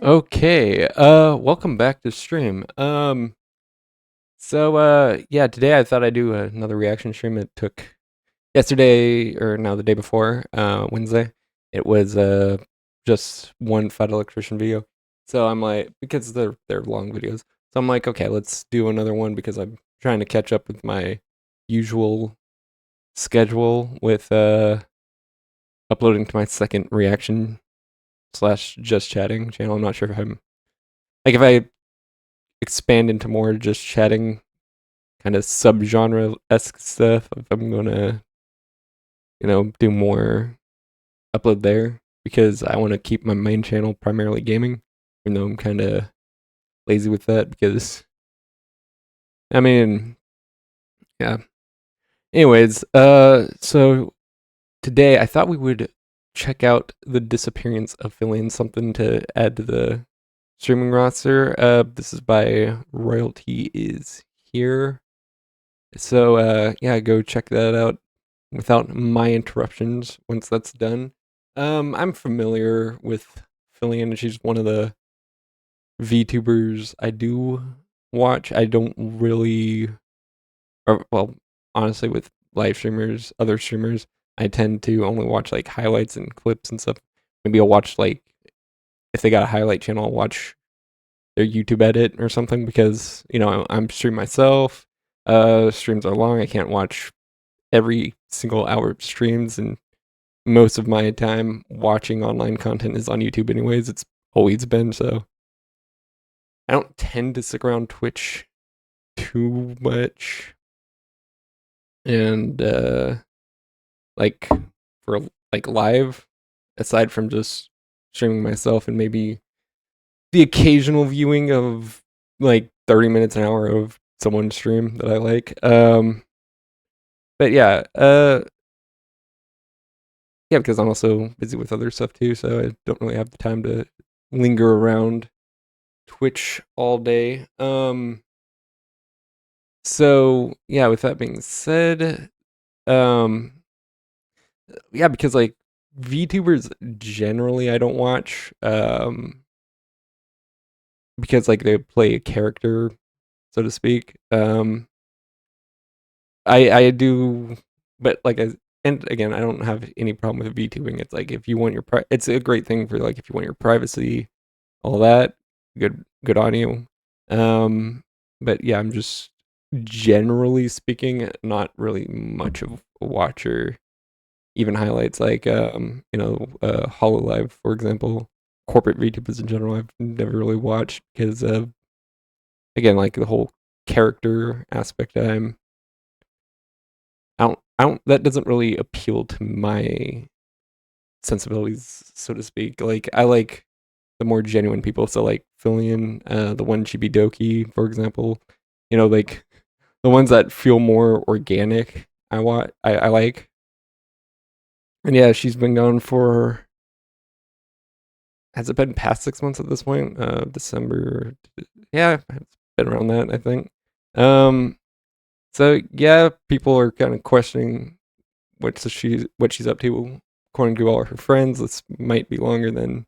Okay, welcome back to stream. Yeah, today I thought I'd do another reaction stream. It took yesterday, or no, the day before, Wednesday. It was just one Fat Electrician video. So I'm like, because they're long videos. So I'm like, okay, let's do another one because I'm trying to catch up with my usual schedule with uploading to my second reaction slash just chatting channel. I'm not sure if I'm like if I expand into more just chatting kind of subgenre esque stuff. If I'm gonna, do more upload there because I want to keep my main channel primarily gaming, even though I'm kind of lazy with that because I mean, yeah. Anyways, so today I thought we would check out the disappearance of Fillion, something to add to the streaming roster. This is by Royalty is Here. So yeah, go check that out without my interruptions once that's done. I'm familiar with Fillion. She's one of the VTubers I do watch. I don't really, or well, honestly, with live streamers, other streamers, I tend to only watch like highlights and clips and stuff. Maybe I'll watch like if they got a highlight channel, I'll watch their YouTube edit or something because I'm streaming myself. Streams are long. I can't watch every single hour of streams, and most of my time watching online content is on YouTube anyways. It's always been so. I don't tend to stick around Twitch too much. And like for like live, aside from just streaming myself and maybe the occasional viewing of like 30 minutes an hour of someone's stream that I like. But yeah, because I'm also busy with other stuff too, so I don't really have the time to linger around Twitch all day. So yeah, with that being said, um, yeah, because like VTubers generally I don't watch, because like they play a character, so to speak. I do, but like and again, I don't have any problem with VTubing. It's like if you want it's a great thing for like if you want your privacy, all that, good audio. Um, but yeah, I'm just generally speaking not really much of a watcher. Even highlights like Hololive, for example, corporate VTubers in general, I've never really watched because again, like the whole character aspect. I don't that doesn't really appeal to my sensibilities, so to speak. Like I like the more genuine people. So like Fillion, the one Chibidoki, for example. Like the ones that feel more organic. I like. And yeah, she's been gone for, has it been past 6 months at this point? December. Yeah, it's been around that, I think. Um, so yeah, people are kind of questioning what she's up to. According to all her friends, this might be longer than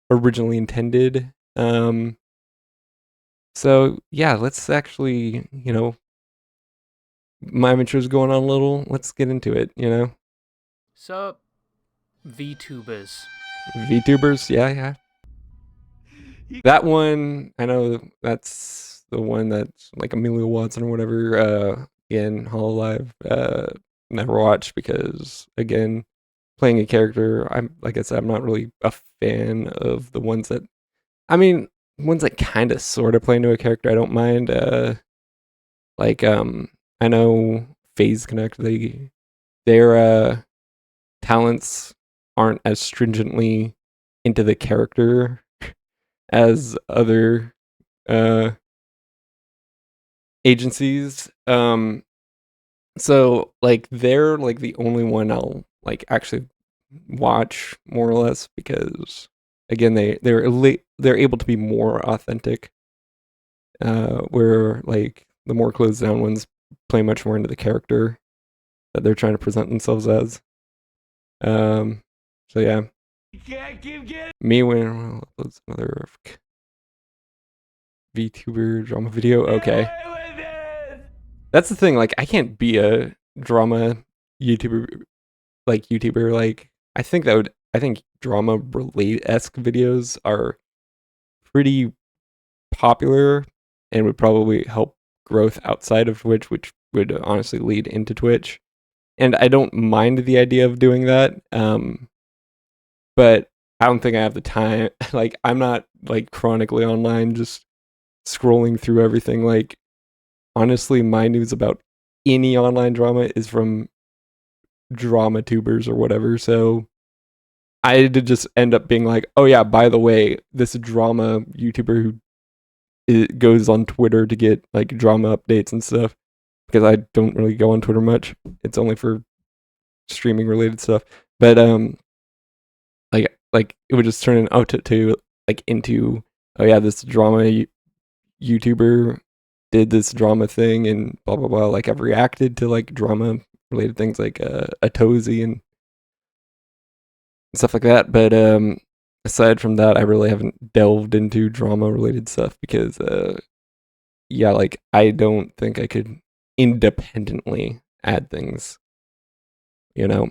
originally intended. So yeah, let's actually, my intro's going on a little. Let's get into it. Sup, VTubers? VTubers, yeah, yeah. That one, I know that's the one that's like Amelia Watson or whatever. Again, Hololive, never watched because again, playing a character, I'm like I said, I'm not really a fan of the ones that, I mean, ones that kind of sort of play into a character. I don't mind. Like I know Phase Connect, their talents aren't as stringently into the character as other uh agencies. So like they're like the only one I'll like actually watch more or less because again they're able to be more authentic. Where like the more closed down ones play much more into the character that they're trying to present themselves as. Um, so yeah. Me when uploads another VTuber drama video. Okay. That's the thing, like I can't be a drama YouTuber like I think drama relate-esque videos are pretty popular and would probably help growth outside of Twitch, which would honestly lead into Twitch. And I don't mind the idea of doing that. But I don't think I have the time. Like I'm not like chronically online just scrolling through everything. Like honestly, my news about any online drama is from drama tubers or whatever. So I did just end up being like, oh yeah, by the way, this drama YouTuber who it goes on Twitter to get like drama updates and stuff because I don't really go on Twitter much. It's only for streaming related stuff. But like it would just turn in to like into oh yeah, this drama YouTuber did this drama thing and blah blah blah. Like I've reacted to like drama related things like Atozy and stuff like that. But aside from that, I really haven't delved into drama related stuff because yeah, like I don't think I could independently add things. You know,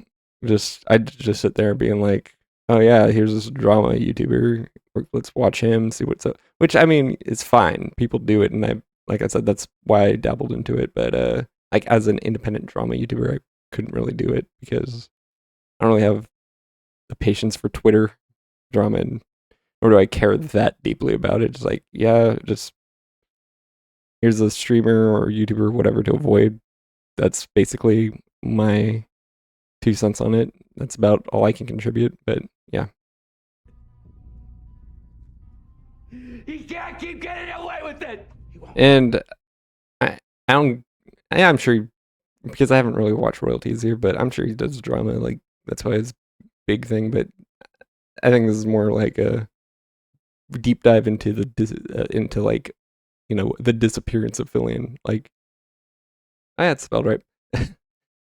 I just sit there being like, oh yeah, here's this drama YouTuber. Let's watch him, see what's up. Which I mean, is fine. People do it, and like I said, that's why I dabbled into it. But like as an independent drama YouTuber, I couldn't really do it because I don't really have the patience for Twitter drama, and nor do I care that deeply about it. It's like, yeah, just here's a streamer or YouTuber, or whatever, to avoid. That's basically my 2 cents on it. That's about all I can contribute. But yeah. He can't keep getting away with it. And I don't. I'm sure because I haven't really watched royalties here, but I'm sure he does drama. Like that's why his big thing. But I think this is more like a deep dive into into like the disappearance of Fillion. Like I had spelled right. I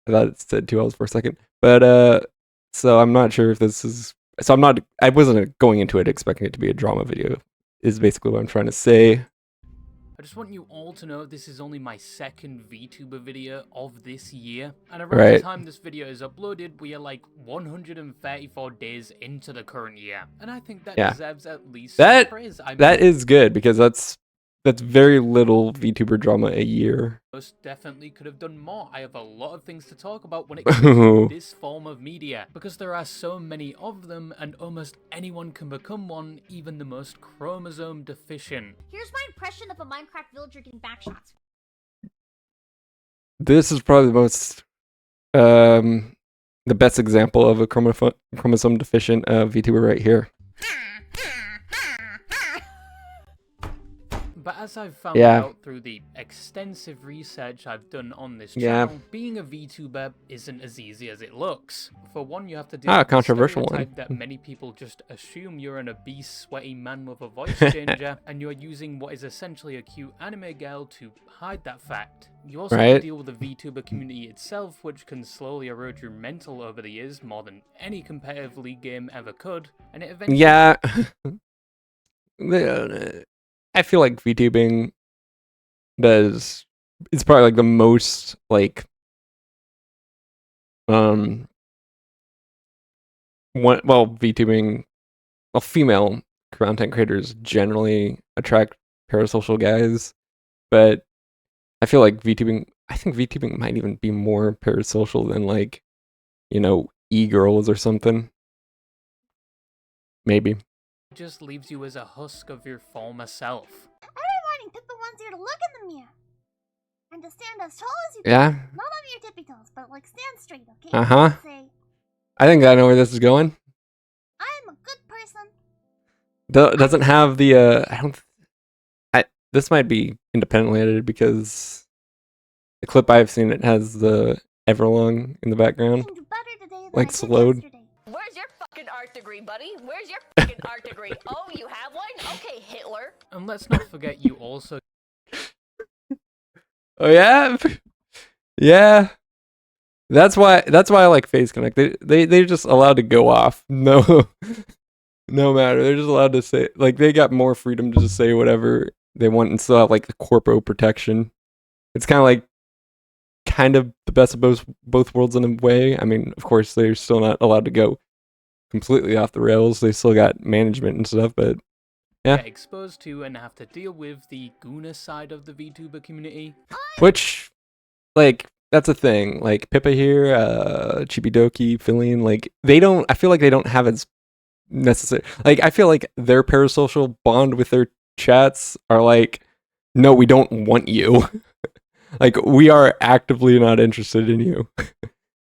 thought it said 2 hours for a second, but so I'm not sure if this is. So I wasn't going into it expecting it to be a drama video. Is basically what I'm trying to say. I just want you all to know this is only my second VTuber video of this year, and around Right. the time this video is uploaded, we are like 134 days into the current year, and I think that deserves at least some praise. That is good because that's very little VTuber drama a year. Most definitely could have done more. I have a lot of things to talk about when it comes to this form of media, because there are so many of them, and almost anyone can become one, even the most chromosome deficient. Here's my impression of a Minecraft villager getting backshots. This is probably the most, the best example of a chromosome deficient VTuber right here. But as I've found out through the extensive research I've done on this channel, being a VTuber isn't as easy as it looks. For one, you have to deal with the stereotype that many people just assume you're an obese, sweaty man with a voice changer, and you're using what is essentially a cute anime girl to hide that fact. You also have to deal with the VTuber community itself, which can slowly erode your mental over the years more than any competitive league game ever could, and it eventually... Yeah. I feel like VTubing it's probably like the most like VTubing, female content creators generally attract parasocial guys, but I feel like I think VTubing might even be more parasocial than like, e-girls or something. Maybe. Just leaves you as a husk of your former self. Every morning, pick the ones here to look in the mirror. And to stand as tall as you can. Yeah. Not on your tippy toes, but like stand straight, okay? Uh-huh. Say, I think I know where this is going. I'm a good person. Doesn't have the this might be independently edited because the clip I've seen, it has the Everlong in the background. Like slowed. Where's your fucking art degree, buddy? Where's your fucking art degree? Oh, you have one? Okay, Hitler. And let's not forget you also... Oh yeah? Yeah. That's why I like Face Connect. They're just allowed to go off. No, no matter. They're just allowed to say, like, they got more freedom to just say whatever they want and still have like the corpo protection. It's kind of the best of both worlds in a way. I mean, of course, they're still not allowed to go completely off the rails. They still got management and stuff, but yeah. Get exposed to and have to deal with the Gooner side of the VTuber community. Which, like, that's a thing. Like, Pippa here, Chibidoki, Fillion, like, I feel like they don't have as necessary. Like, I feel like their parasocial bond with their chats are like, no, we don't want you. Like, we are actively not interested in you.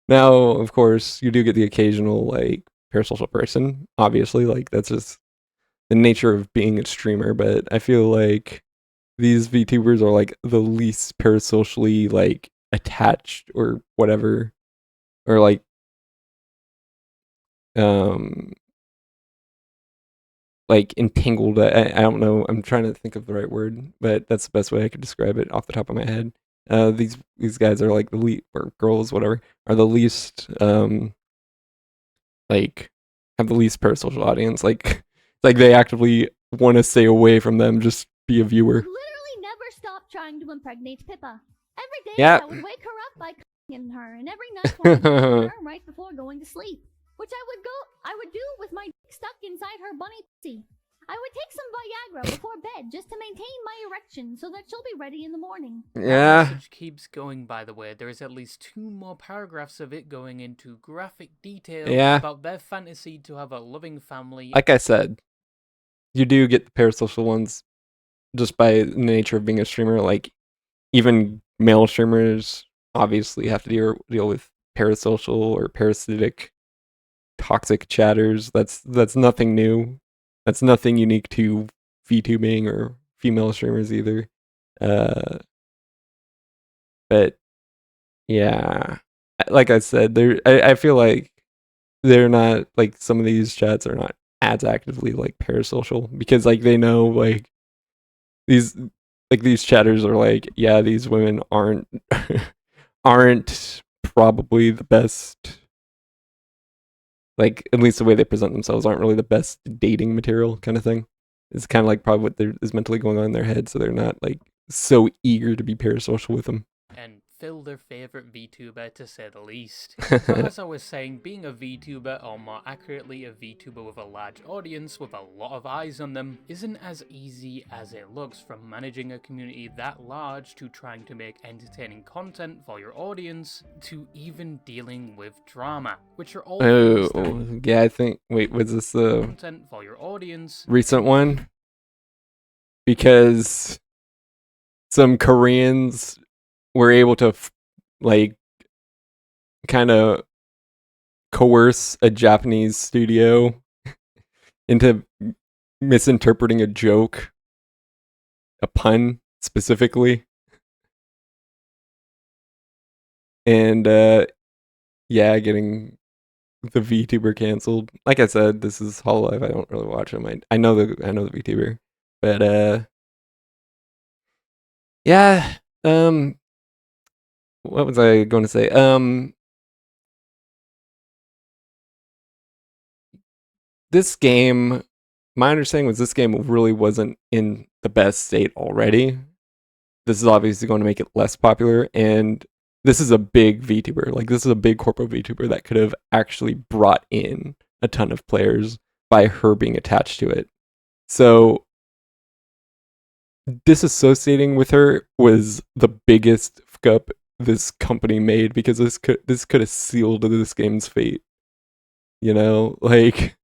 Now, of course, you do get the occasional, like, parasocial person, obviously. Like, that's just the nature of being a streamer, but I feel like these VTubers are, like, the least parasocially, like, attached or whatever. Or, like, entangled. I don't know. I'm trying to think of the right word, but that's the best way I could describe it off the top of my head. These guys are like the least, or girls, whatever, are the least like have the least parasocial audience. Like they actively want to stay away from them, just be a viewer. Literally never stopped trying to impregnate Pippa. Every day I would wake her up by in her, and every night wanted to her right before going to sleep, which I would do with my stuck inside her bunny pussy. I would take some Viagra before bed just to maintain my erection so that she'll be ready in the morning. Yeah. That message keeps going, by the way. There is at least 2 more paragraphs of it going into graphic detail about their fantasy to have a loving family. Like I said, you do get the parasocial ones just by the nature of being a streamer. Like, even male streamers obviously have to deal with parasocial or parasitic toxic chatters. That's nothing new. That's nothing unique to VTubing or female streamers either. But yeah, like I said, I feel like they're not, like, some of these chats are not as actively like parasocial because, like, they know, like, these chatters are like, yeah, these women aren't probably the best. Like, at least the way they present themselves aren't really the best dating material kind of thing. It's kind of like probably what is mentally going on in their head, so they're not, like, so eager to be parasocial with them. And Phil, their favorite VTuber, to say the least. So as I was saying, being a VTuber, or more accurately a VTuber with a large audience with a lot of eyes on them, isn't as easy as it looks, from managing a community that large to trying to make entertaining content for your audience to even dealing with drama, which are all yeah, I think, wait, was this the content for your audience recent one? Because some Koreans were able to like kind of coerce a Japanese studio into misinterpreting a joke, a pun specifically, and yeah, getting the VTuber canceled. Like I said, this is Hololive. I don't really watch him. I know the VTuber, but yeah, what was I going to say? This game, my understanding was this game really wasn't in the best state already. This is obviously going to make it less popular, and this is a big VTuber. Like, this is a big corporate VTuber that could have actually brought in a ton of players by her being attached to it. So disassociating with her was the biggest fuck up this company made, because this could have sealed this game's fate. You know, like,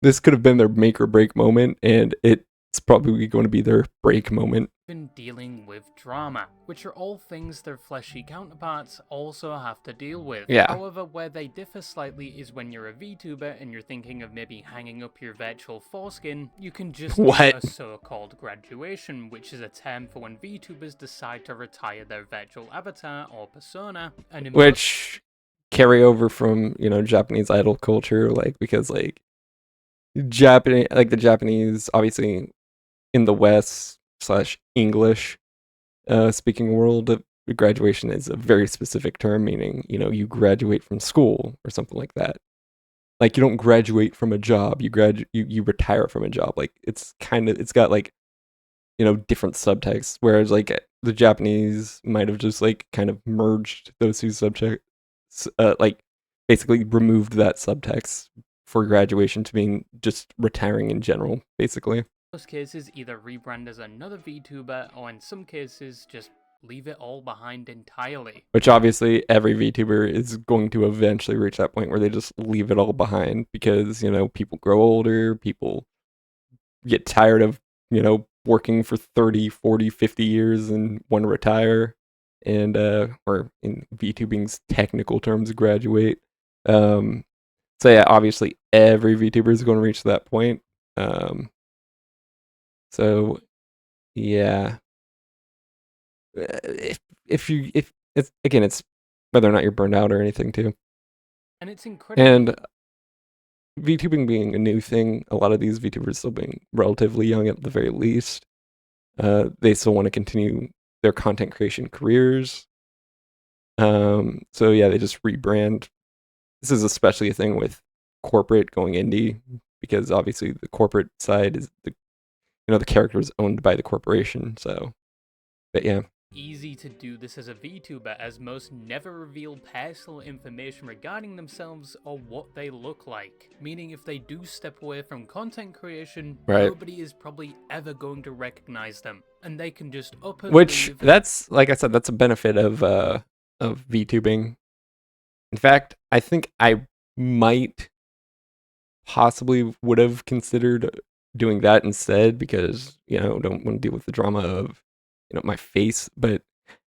this could have been their make or break moment, and it's probably going to be their break moment. Been dealing with drama, which are all things their fleshy counterparts also have to deal with. Yeah. However, where they differ slightly is when you're a VTuber and you're thinking of maybe hanging up your virtual foreskin, you can just do a so-called graduation, which is a term for when VTubers decide to retire their virtual avatar or persona, and which carry over from, you know, Japanese idol culture, like, because, like, the Japanese, obviously, in the West / English speaking world, graduation is a very specific term, meaning, you know, you graduate from school or something like that. Like, you don't graduate from a job, you retire from a job. Like, it's got like, you know, different subtexts, whereas like the Japanese might have just like kind of merged those two subjects, like basically removed that subtext for graduation to being just retiring in general, basically. In most cases, either rebrand as another VTuber, or in some cases, just leave it all behind entirely. Which obviously every VTuber is going to eventually reach that point where they just leave it all behind because, you know, people grow older, people get tired of, you know, working for 30, 40, 50 years and want to retire and, or in VTubing's technical terms, graduate. So yeah, obviously every VTuber is going to reach that point. So yeah. If it's, again, it's whether or not you're burned out or anything too. And it's incredible. And VTubing being a new thing, a lot of these VTubers still being relatively young at the very least. They still want to continue their content creation careers. So yeah, they just rebrand. This is especially a thing with corporate going indie, because obviously the corporate side is the character is owned by the corporation. So, but yeah. Easy to do this as a VTuber, as most never reveal personal information regarding themselves or what they look like. Meaning if they do step away from content creation, nobody is probably ever going to recognize them. And they can just up and leave. That's, like I said, that's a benefit of VTubing. In fact, I think I might possibly would have considered doing that instead, because, you know, don't want to deal with the drama of, you know, my face. But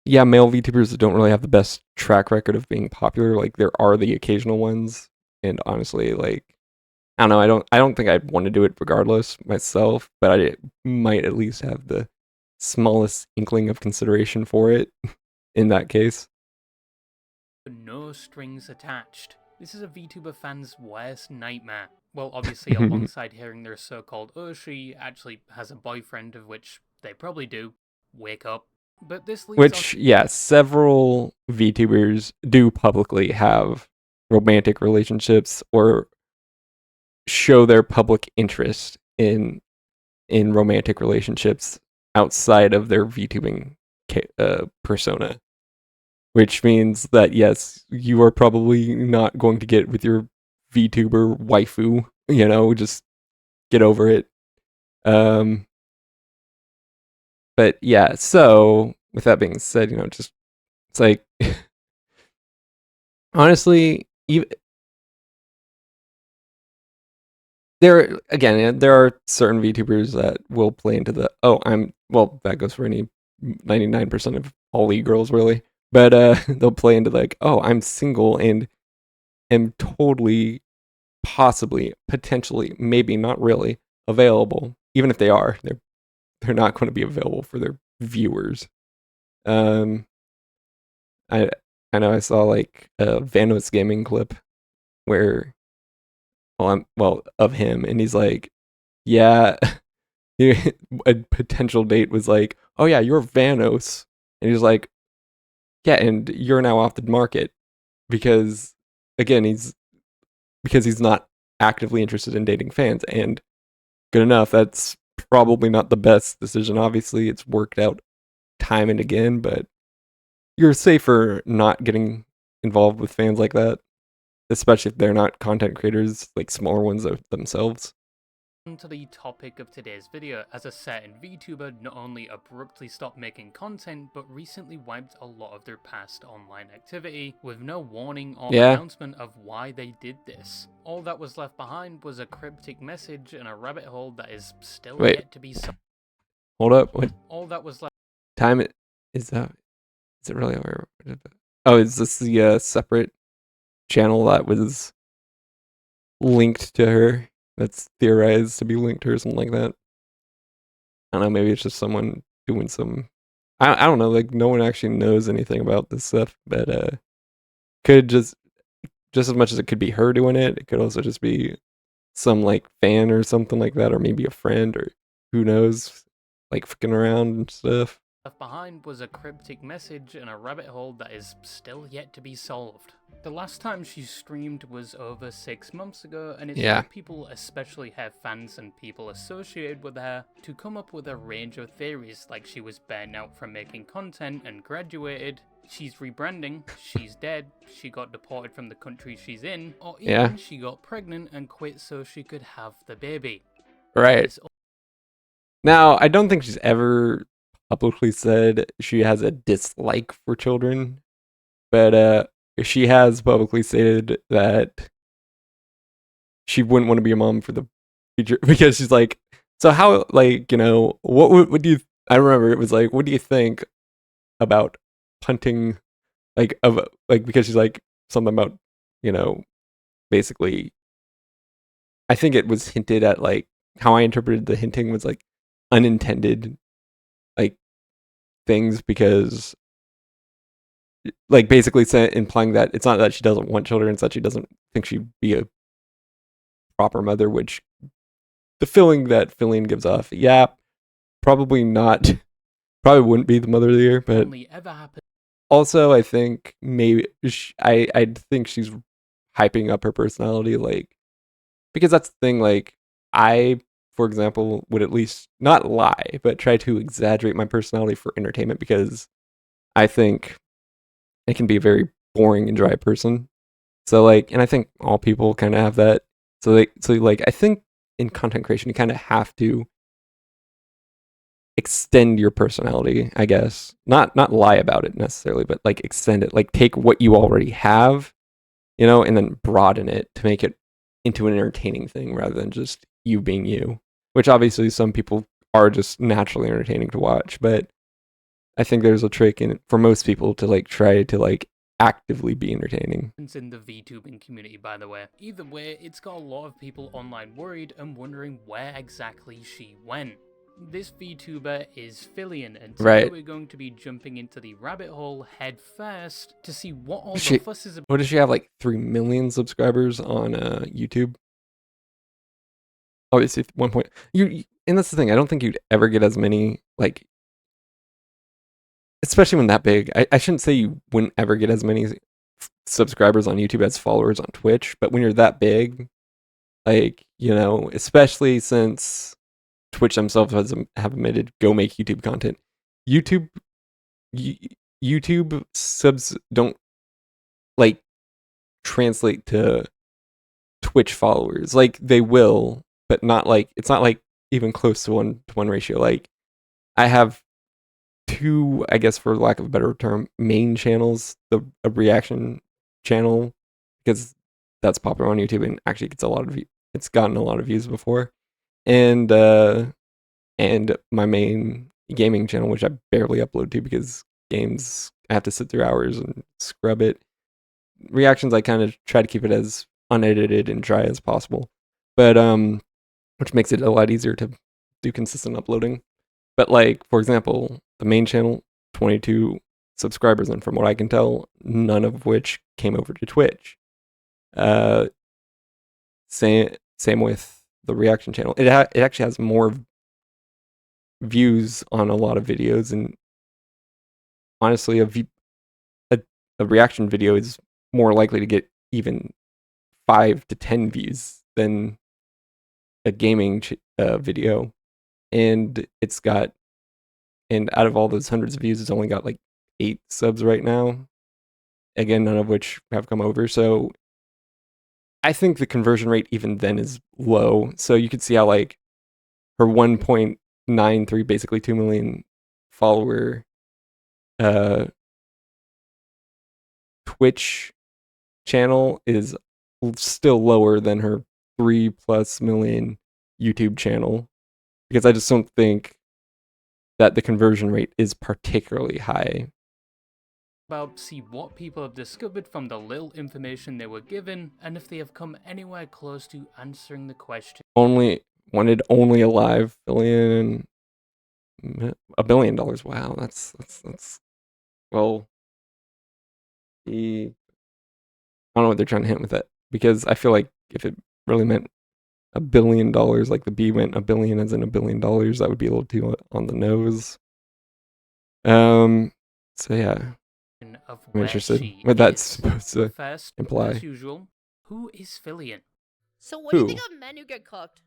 yeah, male VTubers don't really have the best track record of being popular. Like, there are the occasional ones, and honestly, like, I don't know, I don't think I'd want to do it regardless myself, but I might at least have the smallest inkling of consideration for it in that case. No strings attached. This is a VTuber fan's worst nightmare. Well, obviously, alongside hearing their so-called she actually has a boyfriend, of which they probably do. Wake up. But this leads yeah, several VTubers do publicly have romantic relationships or show their public interest in romantic relationships outside of their VTubing persona. Which means that, yes, you are probably not going to get with your VTuber waifu, you know, just get over it. But yeah, so with that being said, you know, just, it's like, honestly, there are certain VTubers that will play into the, that goes for any 99% of all e-girls, really. But they'll play into like, oh, I'm single and am totally, possibly, potentially, maybe not really available. Even if they are, they're not going to be available for their viewers. I know I saw like a Vanos Gaming clip where, of him, and he's like, yeah, a potential date was like, oh yeah, you're Vanos, and he's like, yeah, and you're now off the market because, again, he's not actively interested in dating fans. And good enough, that's probably not the best decision. Obviously, it's worked out time and again, but you're safer not getting involved with fans like that, especially if they're not content creators, like smaller ones themselves. To the topic of today's video, as a certain VTuber not only abruptly stopped making content, but recently wiped a lot of their past online activity, with no warning or announcement of why they did this. All that was left behind was a cryptic message and a rabbit hole that is still yet to be solved. Hold up, what? All that was left... Time it... Is it really over? Oh, is this the separate channel that was linked to her? That's theorized to be linked to or something like that. I don't know, maybe it's just someone doing some... I don't know, like, no one actually knows anything about this stuff, but could just as much as it could be her doing it, it could also just be some, like, fan or something like that, or maybe a friend, or who knows, like, fucking around and stuff. Left behind was a cryptic message and a rabbit hole that is still yet to be solved. The last time she streamed was over 6 months ago, and it's led people, especially her fans and people associated with her, to come up with a range of theories, like she was banned out from making content and graduated, she's rebranding, she's dead, she got deported from the country she's in, or even she got pregnant and quit so she could have the baby. Right. Now, I don't think she's ever publicly said she has a dislike for children, but she has publicly stated that she wouldn't want to be a mom for the future, because she's like, so how, like, you know, what do you, I remember it was like, what do you think about punting, like, because she's like, something about, you know, basically, I think it was hinted at, like, how I interpreted the hinting was like unintended, like, things, because, like, basically implying that it's not that she doesn't want children, it's that she doesn't think she'd be a proper mother, which the feeling that Fillion gives off, probably not, probably wouldn't be the mother of the year, but also I think maybe I think she's hyping up her personality, like, because that's the thing, like, I, for example, would at least not lie, but try to exaggerate my personality for entertainment, because I think I can be a very boring and dry person. So, like, and I think all people kind of have that. So, like, I think in content creation, you kind of have to extend your personality, I guess. Not lie about it necessarily, but, like, extend it. Like, take what you already have, you know, and then broaden it to make it into an entertaining thing rather than just you being you, which obviously some people are just naturally entertaining to watch, but I think there's a trick in it for most people to, like, try to, like, actively be entertaining. It's in the VTubing community, by the way. Either way, it's got a lot of people online worried and wondering where exactly she went. This VTuber is Fillion, and today we're going to be jumping into the rabbit hole head first to see what all the fuss is about. What does she have, like 3 million subscribers on YouTube? Obviously, 1 point. And that's the thing. I don't think you'd ever get as many, like, especially when that big. I shouldn't say you wouldn't ever get as many subscribers on YouTube as followers on Twitch, but when you're that big, like, you know, especially since Twitch themselves have admitted, go make YouTube content. YouTube subs don't, like, translate to Twitch followers. Like, they will, but not, like, it's not like even close to 1-to-1 ratio. Like, I have 2, I guess, for lack of a better term, main channels. A reaction channel, because that's popular on YouTube and actually gets it's gotten a lot of views before, and my main gaming channel, which I barely upload to because games I have to sit through hours and scrub it. Reactions, I kind of try to keep it as unedited and dry as possible, but which makes it a lot easier to do consistent uploading. But, like, for example, the main channel, 22 subscribers, and from what I can tell, none of which came over to Twitch. Same with the reaction channel. It actually has more views on a lot of videos, and honestly, a reaction video is more likely to get even 5 to 10 views than a gaming video. And and out of all those hundreds of views, it's only got like 8 subs right now. Again, none of which have come over. So I think the conversion rate even then is low. So you could see how, like, her 1.93, basically 2 million follower Twitch channel is still lower than her 3+ million YouTube channel, because I just don't think that the conversion rate is particularly high. See what people have discovered from the little information they were given, and if they have come anywhere close to answering the question. Only alive $1 billion. Wow, that's well, I don't know what they're trying to hint with it, because I feel like if it really meant $1 billion, like the B meant a billion as in $1 billion, that would be a little too on the nose. So yeah, of I'm interested what that's supposed to imply. As usual, who is Fillion? So what do you think of men who get cooked?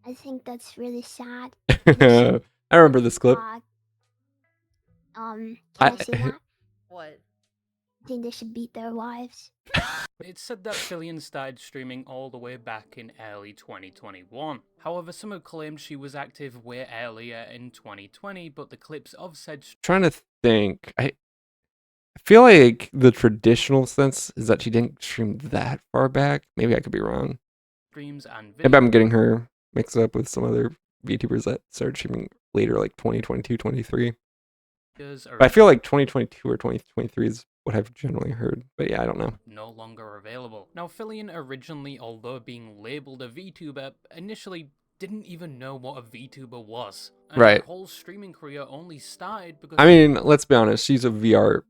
I think that's really sad. I remember this clip. Can I say that? What? I think they should beat their wives. It's said that Fillion started streaming all the way back in early 2021. However, some have claimed she was active way earlier in 2020, but the clips of said... Trying to think. I feel like the traditional sense is that she didn't stream that far back. Maybe I could be wrong. Streams and maybe I'm getting her mixed up with some other VTubers that started streaming later, like 2022, 23. But I feel like 2022 or 2023 is what I've generally heard. But yeah, I don't know. No longer available. Now, Fillion originally, although being labeled a VTuber, initially didn't even know what a VTuber was. And right. Her whole streaming career only started because... I mean, let's be honest. She's a VR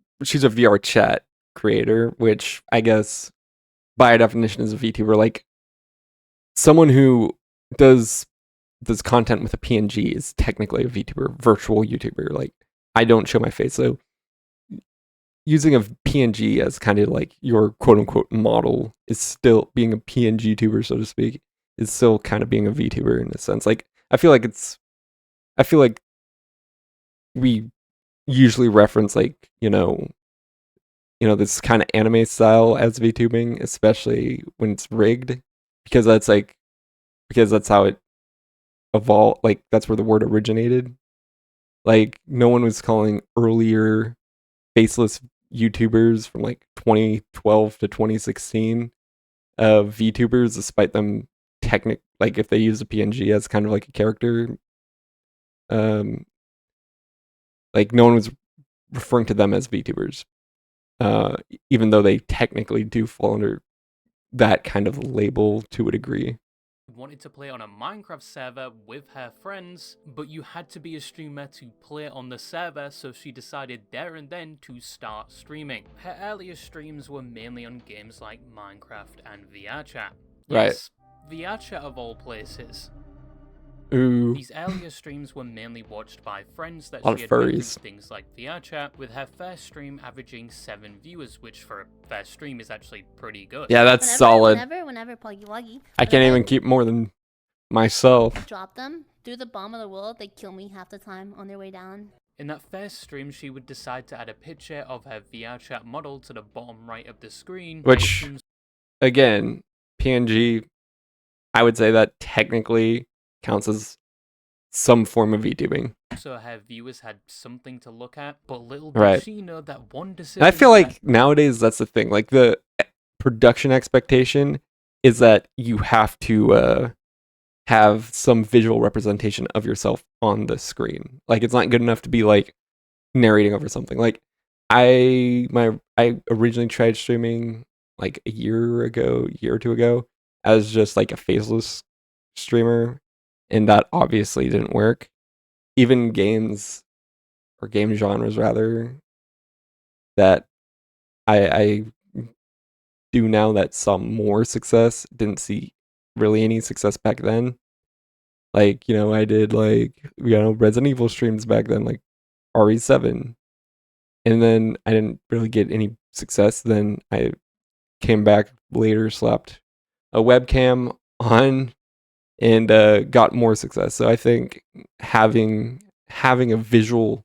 chat creator, which I guess by definition is a VTuber. Like someone who does content with a PNG is technically a VTuber, virtual YouTuber. Like I don't show my face, so using a PNG as kind of like your quote unquote model is still being a PNG tuber, so to speak, is still kind of being a VTuber in a sense. Like I feel like we usually reference like, you know, this kind of anime style as VTubing, especially when it's rigged, because that's how it evolved. Like that's where the word originated. Like no one was calling earlier faceless YouTubers from like 2012 to 2016 VTubers, despite them like if they use a PNG as kind of like a character. Like no one was referring to them as VTubers, even though they technically do fall under that kind of label to a degree. Wanted to play on a Minecraft server with her friends, but you had to be a streamer to play on the server, so she decided there and then to start streaming. Her earlier streams were mainly on games like Minecraft and VRChat. Yes, right. VRChat of all places. Ooh. These earlier streams were mainly watched by friends that she had met through things like VRChat, with her first stream averaging 7 viewers, which for a first stream is actually pretty good. Yeah, that's solid. Whenever Puggy Wuggy. I can't even keep more than myself. Drop them through the bottom of the world, they kill me half the time on their way down. In that first stream, she would decide to add a picture of her VRChat model to the bottom right of the screen. Which, again, PNG, I would say that technically counts as some form of VTubing. So her viewers had something to look at, but little did she know that one decision... I feel like nowadays that's the thing. Like the production expectation is that you have to have some visual representation of yourself on the screen. Like it's not good enough to be like narrating over something. Like I originally tried streaming like a year or 2 ago as just like a faceless streamer, and that obviously didn't work. Even games or game genres rather that I do now that saw more success didn't see really any success back then. Like, you know, I did like, you know, Resident Evil streams back then, like RE7, and then I didn't really get any success. Then I came back later, slapped a webcam on, and got more success. So I think having a visual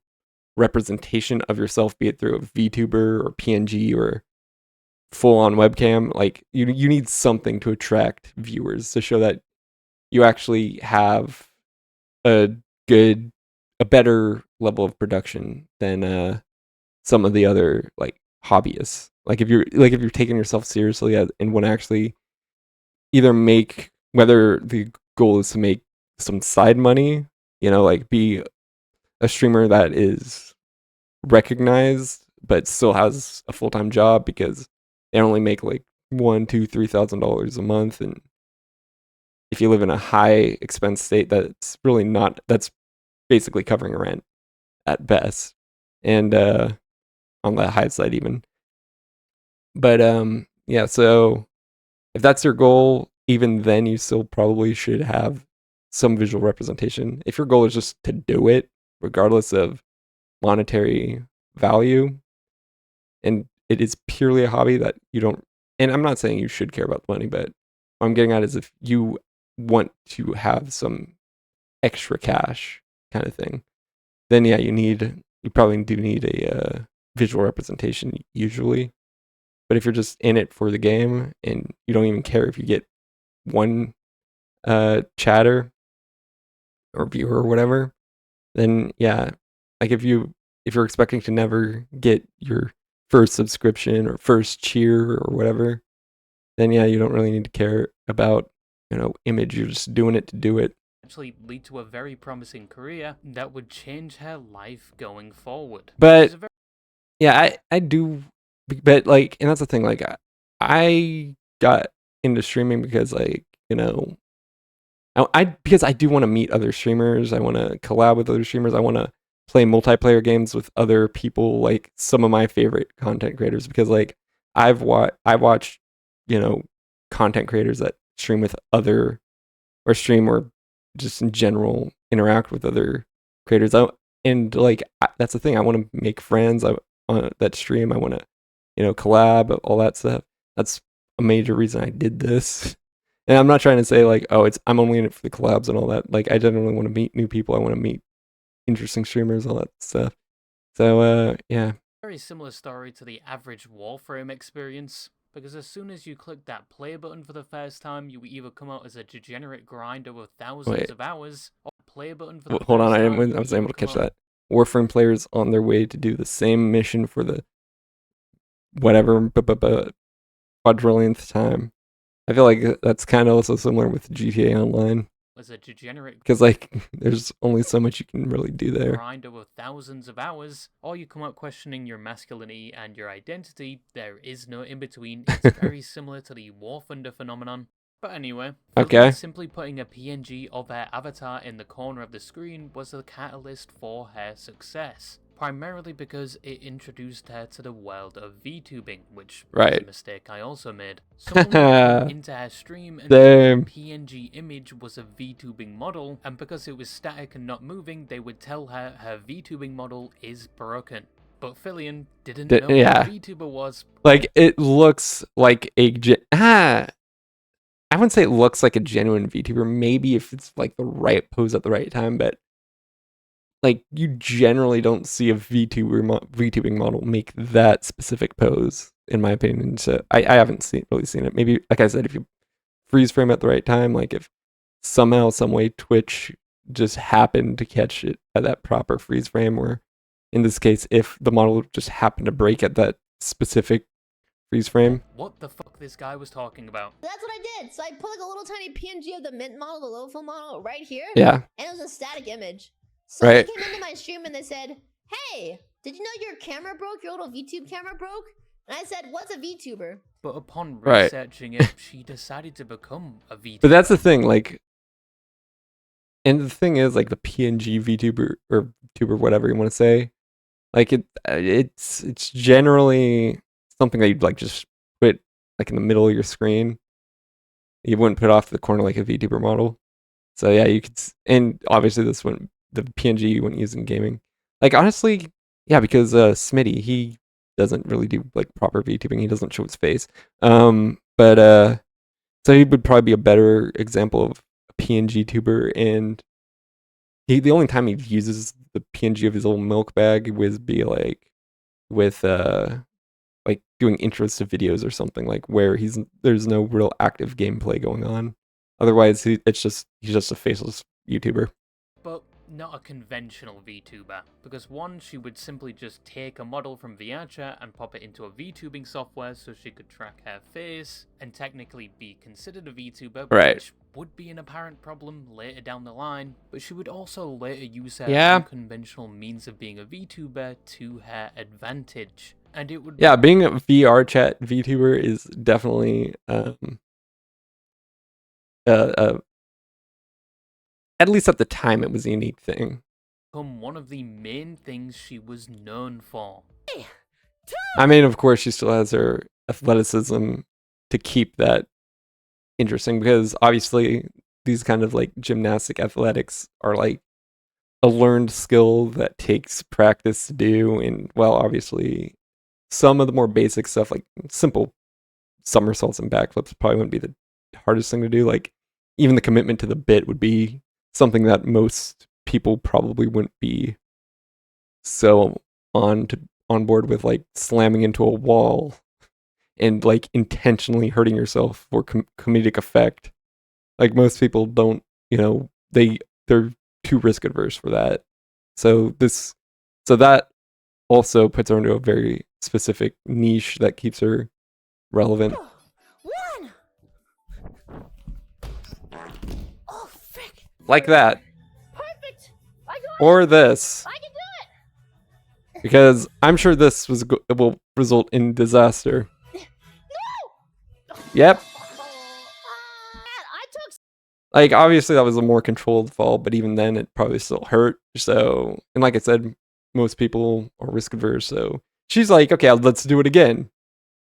representation of yourself, be it through a VTuber or PNG or full-on webcam, like you need something to attract viewers to show that you actually have a better level of production than some of the other like hobbyists. Like if you're taking yourself seriously and want to actually either make, whether the goal is to make some side money, you know, like be a streamer that is recognized but still has a full-time job because they only make like $1,000-$3,000 a month, and if you live in a high expense state, that's basically covering rent at best, and on the high side even. But yeah, so if that's your goal, even then you still probably should have some visual representation. If your goal is just to do it, regardless of monetary value, and it is purely a hobby that you don't. And I'm not saying you should care about the money, but what I'm getting at is if you want to have some extra cash kind of thing, then yeah, you probably do need a visual representation usually. But if you're just in it for the game and you don't even care if you get one chatter or viewer or whatever, then yeah, like if you're expecting to never get your first subscription or first cheer or whatever, then yeah, you don't really need to care about, image. You're just doing it to do it. Actually lead to a very promising career that would change her life going forward. But yeah, I do, but like, and that's the thing, like I got into streaming because like, because I do want to meet other streamers. I want to collab with other streamers. I want to play multiplayer games with other people, like some of my favorite content creators, because like I watched, content creators that stream with other, or stream, or just in general interact with other creators. And like that's the thing. I want to make friends. That stream. I want to, collab, all that stuff. That's a major reason I did this. And I'm not trying to say like, oh, I'm only in it for the collabs and all that. Like, I generally want to meet new people. I want to meet interesting streamers, all that stuff. So, yeah. Very similar story to the average Warframe experience, because as soon as you click that play button for the first time, you either come out as a degenerate grinder with thousands of hours, or play button for the hold on, I was able to catch that. Warframe players on their way to do the same mission for the whatever quadrillionth time. I feel like that's kind of also similar with GTA Online. As a degenerate, because like there's only so much you can really do there. Grind over thousands of hours, or you come out questioning your masculinity and your identity. There is no in between. It's very similar to the War Thunder phenomenon. But anyway, okay. Simply putting a PNG of her avatar in the corner of the screen was the catalyst for her success. Primarily because it introduced her to the world of VTubing, which was a mistake I also made. Someone went into her stream and the PNG image was a VTubing model, and because it was static and not moving, they would tell her her VTubing model is broken. But Fillion didn't know what a VTuber was. Like, it looks like I wouldn't say it looks like a genuine VTuber, maybe if it's like the right pose at the right time, but like, you generally don't see a VTubing model make that specific pose, in my opinion. So I haven't really seen it. Maybe, like I said, if you freeze frame at the right time, like if somehow, some way, Twitch just happened to catch it at that proper freeze frame, or in this case, if the model just happened to break at that specific freeze frame. What the fuck this guy was talking about? That's what I did. So I put like a little tiny PNG of the mint model, the low-full model right here. Yeah. And it was a static image. So they came into my stream and they said, hey, did you know your camera broke? Your little VTube camera broke? And I said, what's a VTuber? But upon researching it, she decided to become a VTuber. But that's the thing, like, and the thing is, like, the PNG VTuber, or tuber, whatever you want to say, like, it's generally something that you'd, like, just put, like, in the middle of your screen. You wouldn't put it off the corner like a VTuber model. So, yeah, you could, and obviously this wouldn't, the PNG you wouldn't use in gaming. Like, honestly, yeah, because Smitty, he doesn't really do like proper VTubing. He doesn't show his face. But so he would probably be a better example of a PNG tuber. And the only time he uses the PNG of his little milk bag would be like with like doing intros to videos or something, like where there's no real active gameplay going on. Otherwise, he's just a faceless YouTuber. But not a conventional VTuber, because one, she would simply just take a model from VRChat and pop it into a VTubing software so she could track her face and technically be considered a VTuber, which would be an apparent problem later down the line. But she would also later use her unconventional means of being a VTuber to her advantage. And it would being a VRChat VTuber is definitely at least at the time, it was a unique thing. One of the main things she was known for. I mean, of course, she still has her athleticism to keep that interesting, because obviously these kind of like gymnastic athletics are like a learned skill that takes practice to do. And well, obviously, some of the more basic stuff, like simple somersaults and backflips, probably wouldn't be the hardest thing to do. Like even the commitment to the bit would be something that most people probably wouldn't be so on board with, like slamming into a wall and like intentionally hurting yourself for comedic effect. Like most people don't, they're too risk adverse for that. So that also puts her into a very specific niche that keeps her relevant. One. Oh, frick. Like that. Perfect. Or this. I can do it. Because I'm sure this will result in disaster. No. Yep. I took. Like obviously that was a more controlled fall, but even then it probably still hurt. So, and like I said, most people are risk averse. So she's like, okay, let's do it again.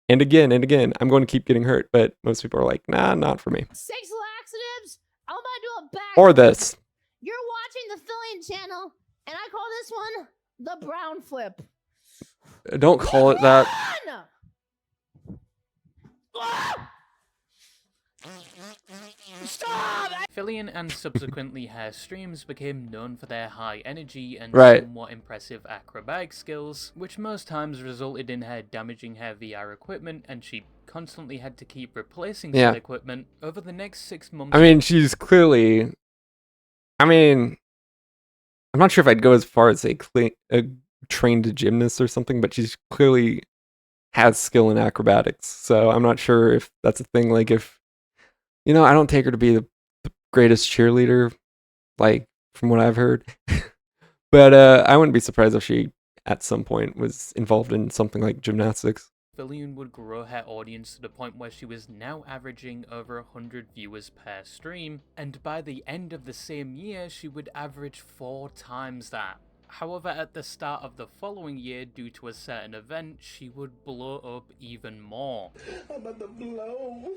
And again and again. I'm going to keep getting hurt, but most people are like, nah, not for me. 6 laxatives. I'm about to do a back. Or this. You're watching the Fillion channel, and I call this one the brown flip. Don't call it that. Stop! Fillion and subsequently her streams became known for their high energy and somewhat impressive acrobatic skills, which most times resulted in her damaging her VR equipment, and she constantly had to keep replacing said equipment. Over the next 6 months... I mean, she's clearly... I'm not sure if I'd go as far as a trained gymnast or something, but she's clearly has skill in acrobatics. So I'm not sure if that's a thing. Like if, I don't take her to be the greatest cheerleader, like from what I've heard. But I wouldn't be surprised if she at some point was involved in something like gymnastics. Fillion would grow her audience to the point where she was now averaging over 100 viewers per stream, and by the end of the same year she would average 4 times that. However, at the start of the following year, due to a certain event, she would blow up even more. I'm about to blow.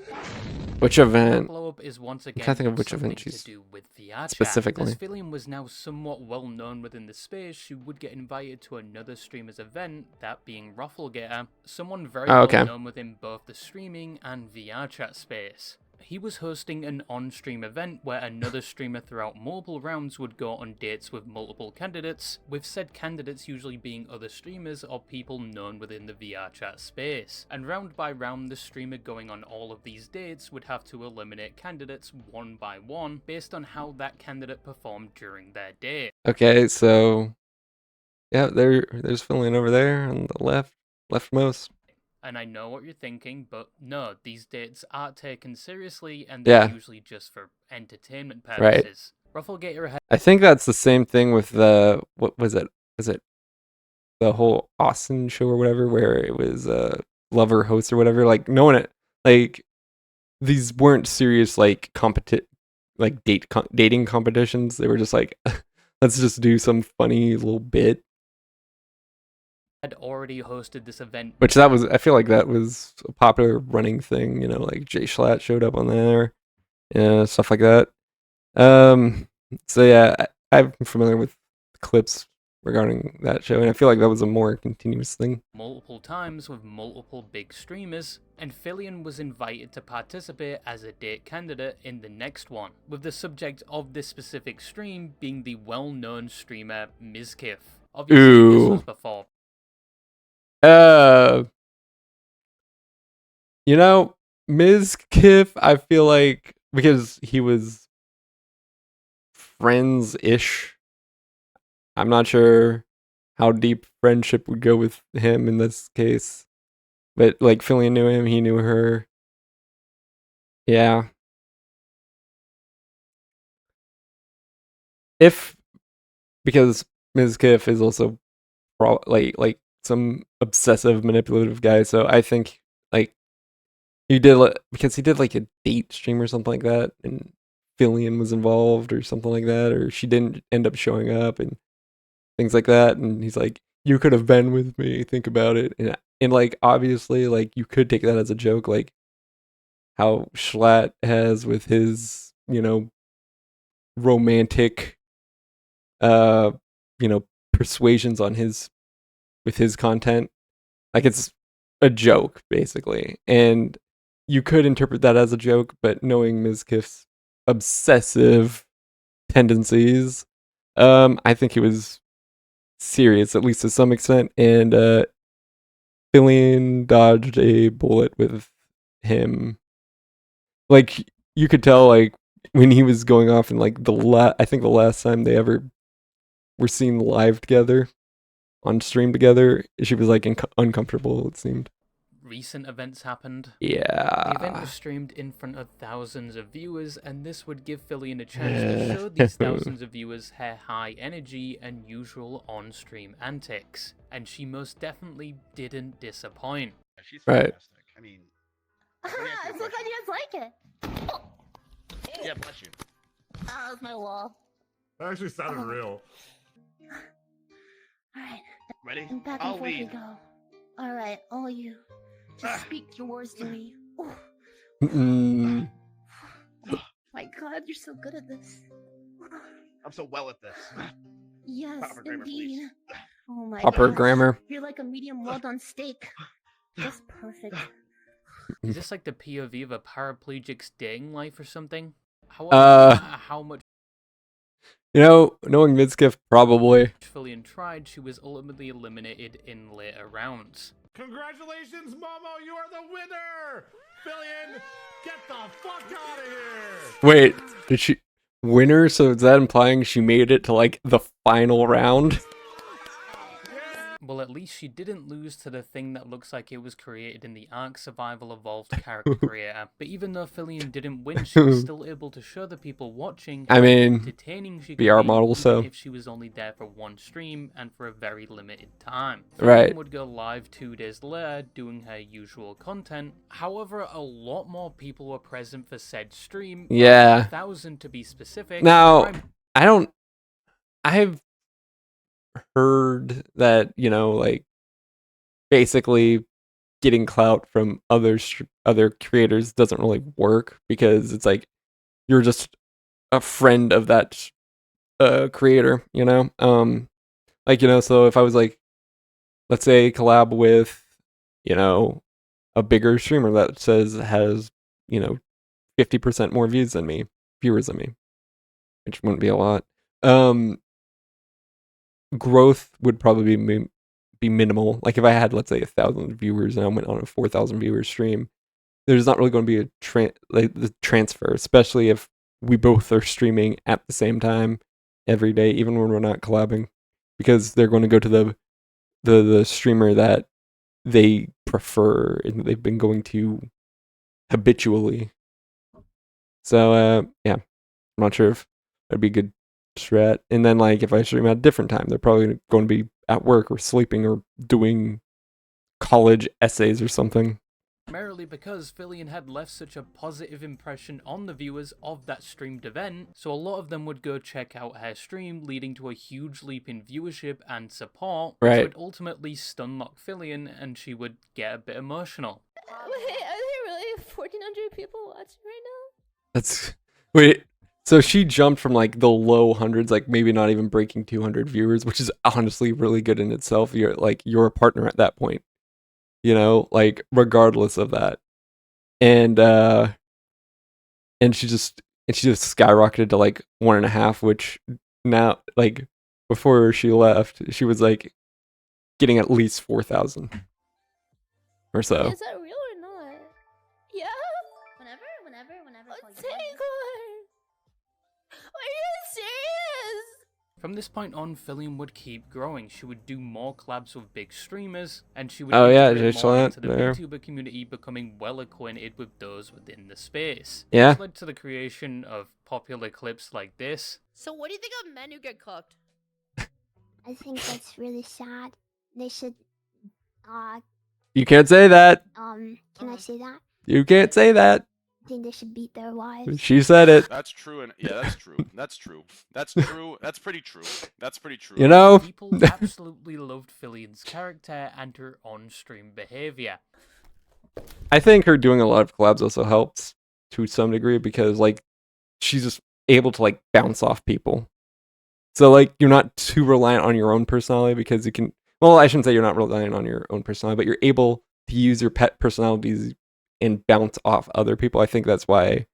Which event? Blow up is once again I can't think of which event she's to do with VR specifically. As Fillion was now somewhat well known within the space, she would get invited to another streamer's event, that being Rufflegator, someone very well known within both the streaming and VR chat space. He was hosting an on-stream event where another streamer throughout multiple rounds would go on dates with multiple candidates, with said candidates usually being other streamers or people known within the VR chat space. And round by round, the streamer going on all of these dates would have to eliminate candidates one by one based on how that candidate performed during their date. Okay, so yeah, there's Fillion over there on the leftmost. And I know what you're thinking, but no, these dates aren't taken seriously, and they're usually just for entertainment purposes. Rufflegator had... I think that's the same thing with the, what was it? Was it the whole Austin show or whatever, where it was lover host or whatever? Like, no one, like, these weren't serious, like, dating competitions. They were just like, let's just do some funny little bit. Had already hosted this event, which I feel like that was a popular running thing, like Jay Schlatt showed up on there, stuff like that. So yeah, I'm familiar with clips regarding that show, and I feel like that was a more continuous thing. Multiple times with multiple big streamers, and Fillion was invited to participate as a date candidate in the next one, with the subject of this specific stream being the well-known streamer Mizkif. Obviously, this was before. Mizkif, I feel like, because he was friends-ish, I'm not sure how deep friendship would go with him in this case. But, like, Fillion knew him, he knew her. Yeah. Because Mizkif is also, like some obsessive manipulative guy, so I think like he did like a date stream or something like that, and Fillion was involved or something like that, or she didn't end up showing up and things like that, and he's like, you could have been with me, think about it. And like obviously like you could take that as a joke, like how Schlatt has with his romantic persuasions on with his content. Like, it's a joke, basically. And you could interpret that as a joke, but knowing Mizkif's obsessive tendencies, I think he was serious, at least to some extent, and Fillion dodged a bullet with him. Like, you could tell, like, when he was going off, and like I think the last time they ever were seen live together on stream together, she was like uncomfortable, it seemed. Recent events happened. Yeah. The event was streamed in front of thousands of viewers, and this would give Fillion a chance to show these thousands of viewers her high energy and usual on-stream antics. And she most definitely didn't disappoint. Yeah, she's fantastic. Right. I mean, I'm so glad you guys like it. Oh. Yeah, bless you. Oh, that's my wall. That actually sounded real. Alright. Ready? Back and forth we go. Alright, all you. Just speak your words to me. My God, you're so good at this. I'm so well at this. Yes, Proper grammar, please. Oh my Proper gosh. grammar. You're like a medium well-done steak. Just perfect. Is this like the POV of a paraplegic's dating life or something? How much? Knowing Mizkif, probably. Fillion tried, she was ultimately eliminated in later rounds. Congratulations, Momo! You are the winner! Fillion, get the fuck out of here! Wait, did she winner? So is that implying she made it to like the final round? Well, at least she didn't lose to the thing that looks like it was created in the Ark Survival Evolved character creator. But even though Fillion didn't win, she was still able to show the people watching how entertaining she could VR be, model, even so if she was only there for one stream and for a very limited time. Right. Fillion would go live 2 days later doing her usual content. However, a lot more people were present for said stream. Yeah. 1,000 to be specific. Now, I've heard that, like, basically getting clout from other creators doesn't really work, because it's like you're just a friend of that creator, so if I was like, let's say, collab with a bigger streamer that has 50% more viewers than me, which wouldn't be a lot, growth would probably be minimal. Like, if I had, let's say, 1,000 viewers and I went on a 4,000 viewer stream, there's not really going to be the transfer, especially if we both are streaming at the same time every day, even when we're not collabing, because they're going to go to the streamer that they prefer and they've been going to habitually. So yeah, I'm not sure if that'd be a good strat. And then, like, if I stream at a different time, they're probably going to be at work or sleeping or doing college essays or something. Primarily because Fillion had left such a positive impression on the viewers of that streamed event, so a lot of them would go check out her stream, leading to a huge leap in viewership and support, which would ultimately stunlock Fillion, and she would get a bit emotional. Wait, are there really 1,400 people watching right now? Wait, so she jumped from like the low hundreds, like maybe not even breaking 200 viewers, which is honestly really good in itself. You're a partner at that point, like, regardless of that. And she just skyrocketed to like 1.5, which now, like, before she left, she was like getting at least 4,000 or so. Is that real or not? Yeah. Whenever. Oh, Taylor! Are you serious? From this point on, Fillion would keep growing. She would do more collabs with big streamers, and she would integrate more into the VTuber community, becoming well acquainted with those within the space. Yeah. This led to the creation of popular clips like this. So what do you think of men who get cooked? I think that's really sad. They should, You can't say that. can I say that? You can't say that. I think they should beat their wives. She said it. That's true, and yeah, that's true. That's true. That's true. That's pretty true. That's pretty true. People absolutely loved Fillion's character and her on-stream behavior. I think her doing a lot of collabs also helps to some degree, because, like, she's just able to, like, bounce off people. So like you're not too reliant on your own personality because you can. Well, I shouldn't say you're not reliant on your own personality, but you're able to use your pet personalities and bounce off other people. I think that's why,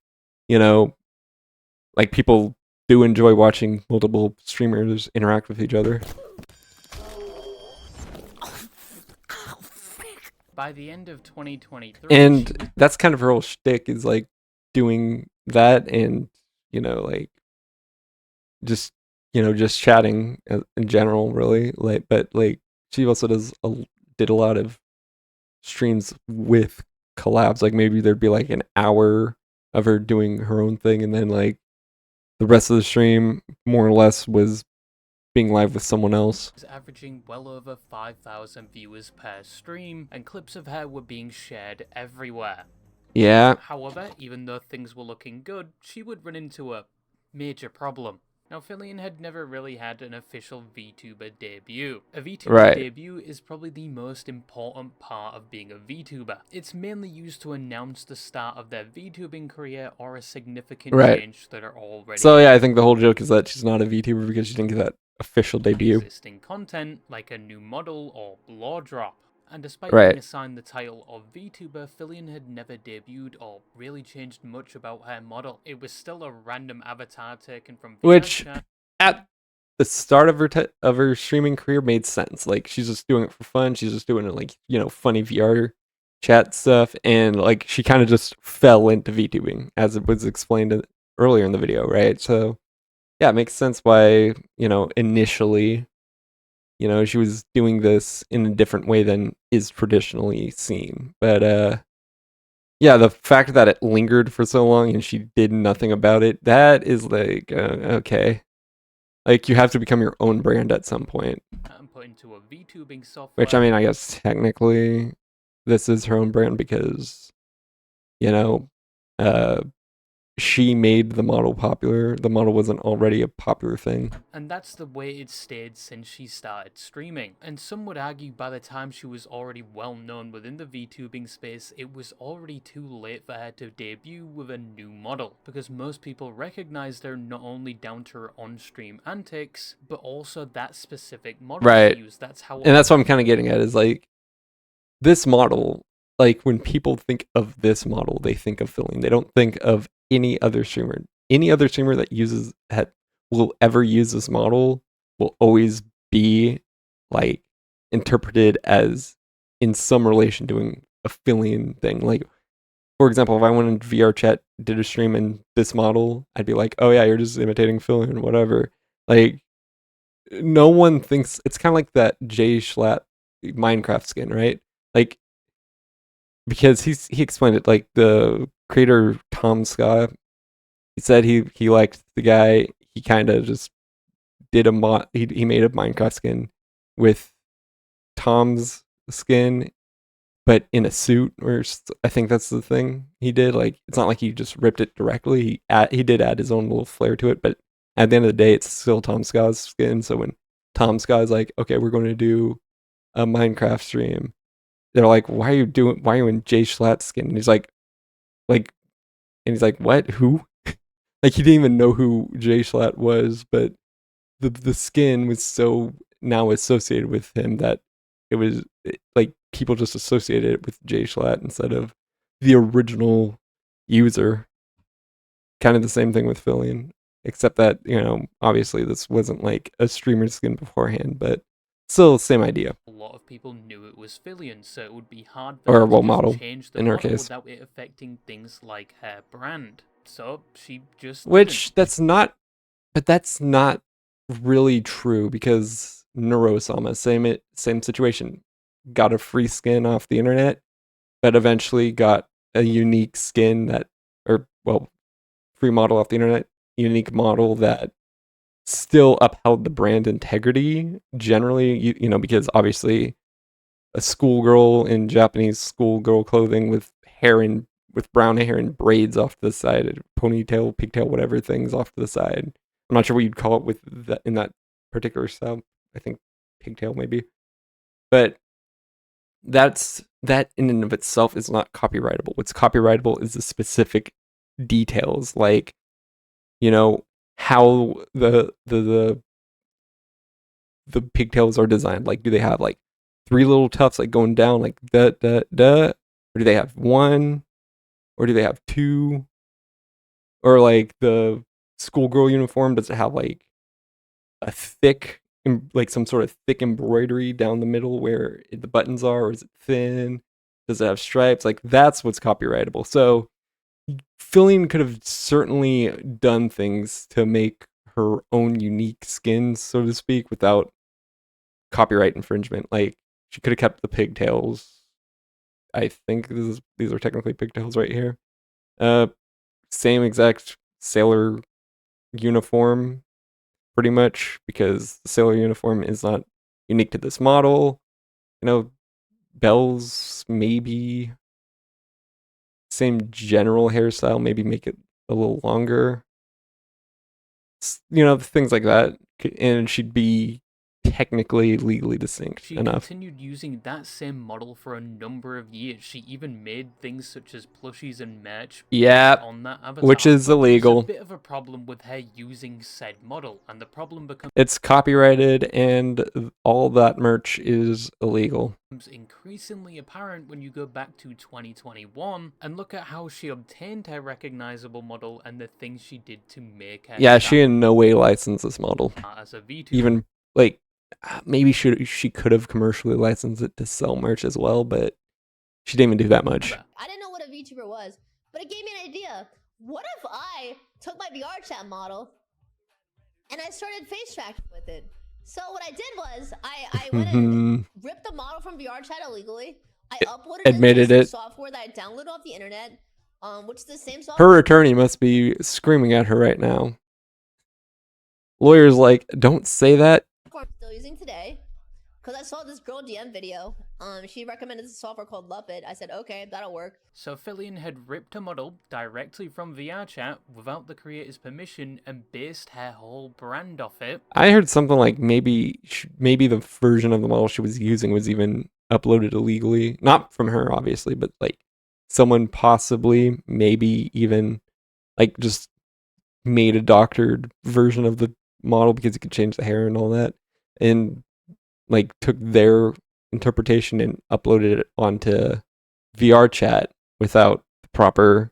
like people do enjoy watching multiple streamers interact with each other. By the end of 2023, and that's kind of her whole shtick is like doing that, and like just chatting in general, really. Like, but like she also did a lot of streams with collabs. Like maybe there'd be like an hour of her doing her own thing, and then like the rest of the stream more or less was being live with someone else. Was averaging well over 5,000 viewers per stream, and clips of her were being shared everywhere. Yeah. However, even though things were looking good, she would run into a major problem. Now, Fillion had never really had an official VTuber debut. A VTuber debut is probably the most important part of being a VTuber. It's mainly used to announce the start of their VTubing career or a significant change that are already. So yeah, I think the whole joke is that she's not a VTuber because she didn't get that official debut. Existing content like a new model or lore drop. And despite being assigned the title of VTuber, Fillion had never debuted or really changed much about her model. It was still a random avatar taken from VR Which, chat. At the start of her streaming career made sense. Like, she's just doing it for fun. She's just doing it, like, funny VR chat stuff. And, like, she kind of just fell into VTubing, as it was explained earlier in the video, right? So, yeah, it makes sense why, initially, she was doing this in a different way than is traditionally seen. But, yeah, the fact that it lingered for so long and she did nothing about it, that is like, okay. Like, you have to become your own brand at some point. And put into a VTubing software. Which, I mean, I guess technically this is her own brand because, she made the model popular. The model wasn't already a popular thing. And that's the way it stayed since she started streaming. And some would argue by the time she was already well known within the VTubing space, it was already too late for her to debut with a new model. Because most people recognized her not only down to her on-stream antics, but also that specific model she used. That's how. And that's what I'm kind of getting at is like, this model, like when people think of this model, they think of Fillion. They don't think of any other streamer. Any other streamer that will ever use this model will always be like interpreted as in some relation doing a Fillion thing. Like, for example, if I went into VR chat, did a stream in this model, I'd be like, oh yeah, you're just imitating Fillion, whatever. Like, no one thinks it's kind of like that Jay Schlatt Minecraft skin, right? Like, because he explained it, like the creator Tom Scott, he said he liked the guy. He kind of just did he made a Minecraft skin with Tom's skin, but in a suit. Or I think that's the thing he did. Like, it's not like he just ripped it directly. He did add his own little flair to it, but at the end of the day, it's still Tom Scott's skin. So when Tom Scott's like, okay, we're going to do a Minecraft stream, they're like, why are you in Jay Schlatt's skin? And he's like, what? Who? Like, he didn't even know who Jay Schlatt was, but the skin was so now associated with him that like people just associated it with Jay Schlatt instead of the original user. Kind of the same thing with Fillion, except that, obviously this wasn't like a streamer skin beforehand, but still, same idea. A lot of people knew it was Fillion, so it would be hard for them to model change the in her model case without it affecting things like her brand. So she just that's not really true, because Neurosama, same situation, got a free skin off the internet, but eventually got a unique skin free model off the internet, unique model that still upheld the brand integrity generally, because obviously a schoolgirl in Japanese schoolgirl clothing with brown hair and braids off to the side, ponytail, pigtail, whatever things off to the side. I'm not sure what you'd call it with that in that particular style. I think pigtail maybe. But that in and of itself is not copyrightable. What's copyrightable is the specific details, like, how the the pigtails are designed. Like, do they have like 3 little tufts like going down like da da da, or do they have 1, or do they have 2, or like the schoolgirl uniform, does it have like a thick, like some sort of thick embroidery down the middle where the buttons are, or is it thin? Does it have stripes? Like, that's what's copyrightable. So Fillion could have certainly done things to make her own unique skin, so to speak, without copyright infringement. Like, she could have kept the pigtails. I think these are technically pigtails right here. Same exact sailor uniform, pretty much, because the sailor uniform is not unique to this model. You know, bells, maybe. Same general hairstyle, maybe make it a little longer. You know, things like that. And she'd be technically legally distinct enough. She continued using that same model for a number of years. She even made things such as plushies and merch on that avatar, which is illegal. There's a bit of a problem with her using said model, and the problem becomes it's copyrighted, and all that merch is illegal. Increasingly apparent when you go back to 2021 and look at how she obtained her recognizable model and the things she did to make her. Yeah, she in no way licensed this model. As a VTuber. Even like maybe she could have commercially licensed it to sell merch as well, but she didn't even do that much. I didn't know what a VTuber was, but it gave me an idea. What if I took my VR chat model and I started face tracking with it? So what I did was I went and ripped the model from VR chat illegally. I uploaded it to software that I downloaded off the internet, which is the same software. Her attorney must be screaming at her right now. Lawyer's like, don't say that. I'm still using today because I saw this girl DM video. She recommended this software called Luppet. I said, okay, that'll work. So Fillion had ripped a model directly from VRChat without the creator's permission and based her whole brand off it. I heard something like maybe the version of the model she was using was even uploaded illegally. Not from her, obviously, but like someone possibly, maybe even like just made a doctored version of the model because you could change the hair and all that, and like took their interpretation and uploaded it onto VRChat without the proper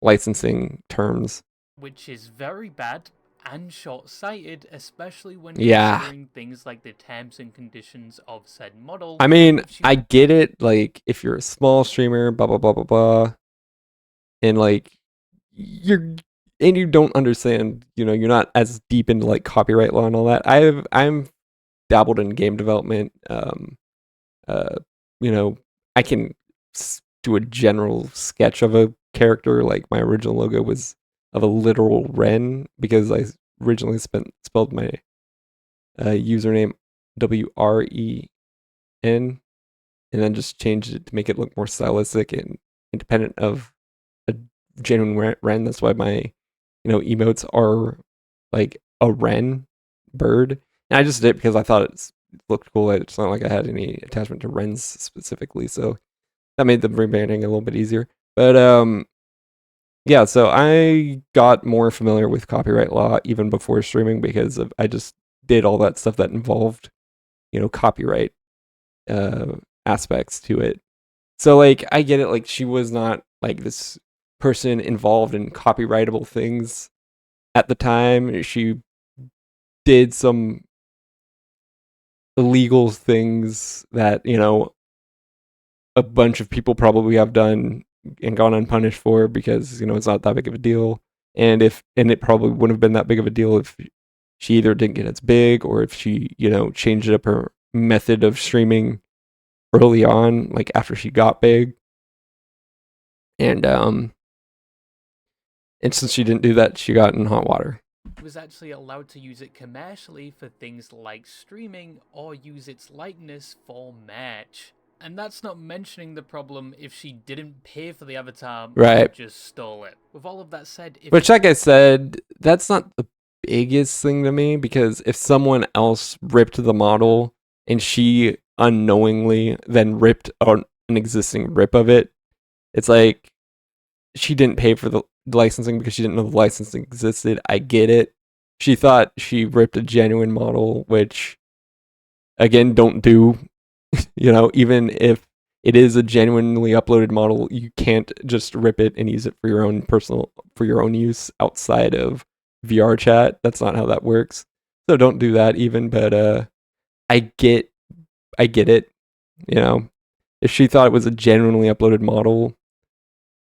licensing terms, which is very bad and short-sighted, especially when considering things like the terms and conditions of said model. I mean, I get it, like if you're a small streamer, blah blah blah blah blah, and like you don't understand, you know, you're not as deep into like copyright law and all that. I'm dabbled in game development. You know, I can do a general sketch of a character. Like my original logo was of a literal wren because I originally spelled my username WREN, and then just changed it to make it look more stylistic and independent of a genuine wren. That's why my emotes are like a wren bird. And I just did it because I thought it looked cool. It's not like I had any attachment to wrens specifically, so that made the rebranding a little bit easier. But yeah, so I got more familiar with copyright law even before streaming because I just did all that stuff that involved, copyright aspects to it. So like I get it, like she was not like this person involved in copyrightable things at the time. She did some illegal things that, a bunch of people probably have done and gone unpunished for because, it's not that big of a deal. And it probably wouldn't have been that big of a deal if she either didn't get as big or if she, changed up her method of streaming early on, like after she got big. And since she didn't do that, she got in hot water. Was actually allowed to use it commercially for things like streaming or use its likeness for merch. And that's not mentioning the problem if she didn't pay for the avatar, right? Just stole it. With all of that said, which, like I said, that's not the biggest thing to me, because if someone else ripped the model and she unknowingly then ripped an existing rip of it, it's like she didn't pay for the licensing because she didn't know the licensing existed. I get it. She thought she ripped a genuine model, which again, don't do, even if it is a genuinely uploaded model, you can't just rip it and use it for your own use outside of VR chat. That's not how that works. So don't do that even, but I get it. If she thought it was a genuinely uploaded model,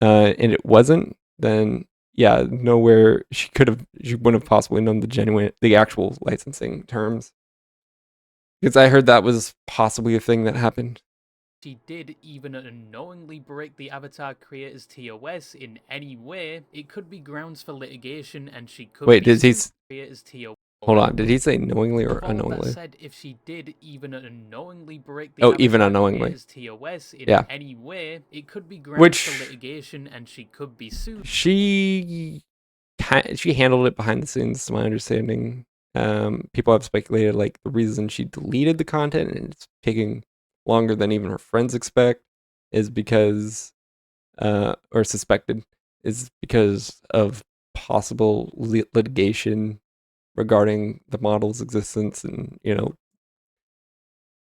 and it wasn't, then yeah, nowhere she wouldn't have possibly known the actual licensing terms. Because I heard that was possibly a thing that happened. She did even unknowingly break the avatar creator's TOS in any way, it could be grounds for litigation, and she could creator's TOS. Hold on, did he say knowingly or unknowingly? That said, if she did even unnowingly break the TOS in any way, it could be grounds for litigation, and she could be sued. She handled it behind the scenes, to my understanding. People have speculated like the reason she deleted the content and it's taking longer than even her friends expect is because, or suspected, is because of possible litigation regarding the model's existence, and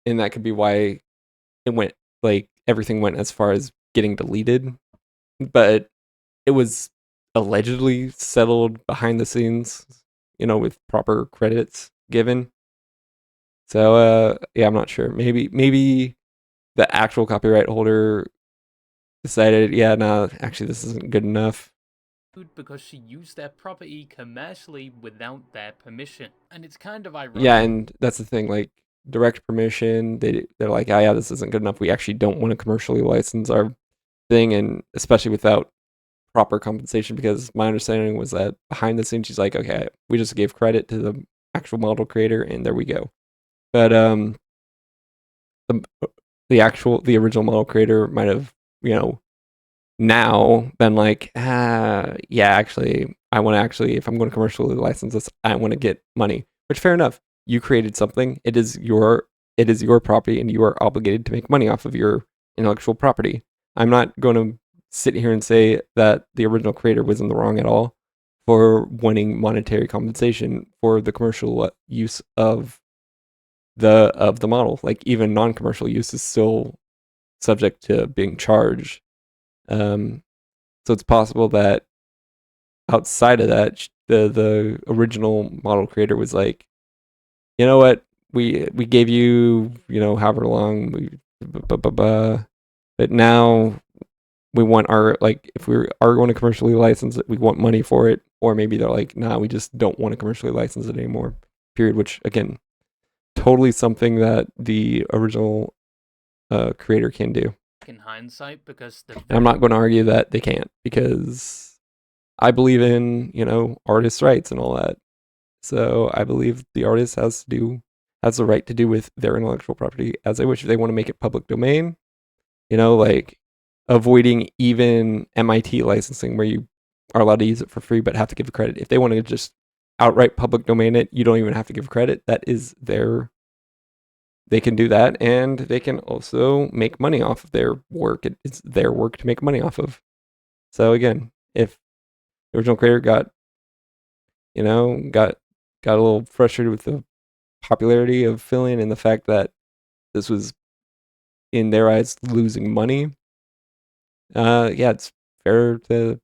and that could be why it went, like, everything went as far as getting deleted, but it was allegedly settled behind the scenes, with proper credits given. So yeah, I'm not sure. Maybe the actual copyright holder decided, yeah, no, actually this isn't good enough. Because she used their property commercially without their permission, and it's kind of ironic. Yeah, and that's the thing, like direct permission, they're like, oh yeah, this isn't good enough. We actually don't want to commercially license our thing, and especially without proper compensation, because my understanding was that behind the scenes she's like, okay, we just gave credit to the actual model creator and there we go. But the original model creator might have, now been like, yeah, actually, I want to actually, if I'm going to commercially license this, I want to get money. Which, fair enough. You created something. It is your property, and you are obligated to make money off of your intellectual property. I'm not going to sit here and say that the original creator was in the wrong at all for wanting monetary compensation for the commercial use of the model. Like, even non-commercial use is still subject to being charged. So it's possible that outside of that, the original model creator was like, you know what, we gave you, however long, but now we want our, like, if we are going to commercially license it, we want money for it. Or maybe they're like, nah, we just don't want to commercially license it anymore, period. Which, again, totally something that the original creator can do. In hindsight, because and I'm not going to argue that they can't, because I believe in, artists' rights and all that. So I believe the artist has the right to do with their intellectual property as they wish. If they want to make it public domain, like avoiding even MIT licensing where you are allowed to use it for free but have to give credit. If they want to just outright public domain it, you don't even have to give credit. That is they can do that, and they can also make money off of their work. It's their work to make money off of. So again, if the original creator got a little frustrated with the popularity of Fillion and the fact that this was, in their eyes, losing money, yeah, it's fair to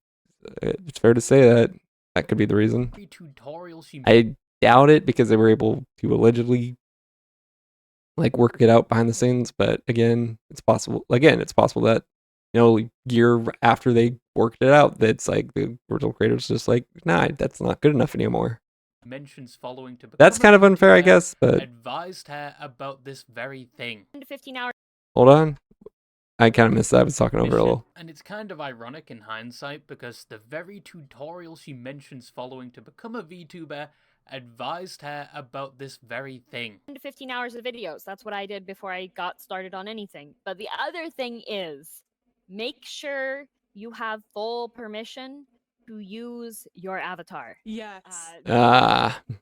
say that could be the reason. I doubt it, because they were able to allegedly work it out behind the scenes, but again, it's possible that year after they worked it out, that's like the original creator's just like, nah, that's not good enough anymore. That's kind of unfair, I guess, but advised her about this very thing. 15 hours. Hold on, I kind of missed that. I was talking over a little. And it's kind of ironic in hindsight, because the very tutorial she mentions following to become a VTuber advised her about this very thing. 10 to 15 hours of videos. That's what I did before I got started on anything. But the other thing is, make sure you have full permission to use your avatar. Yes.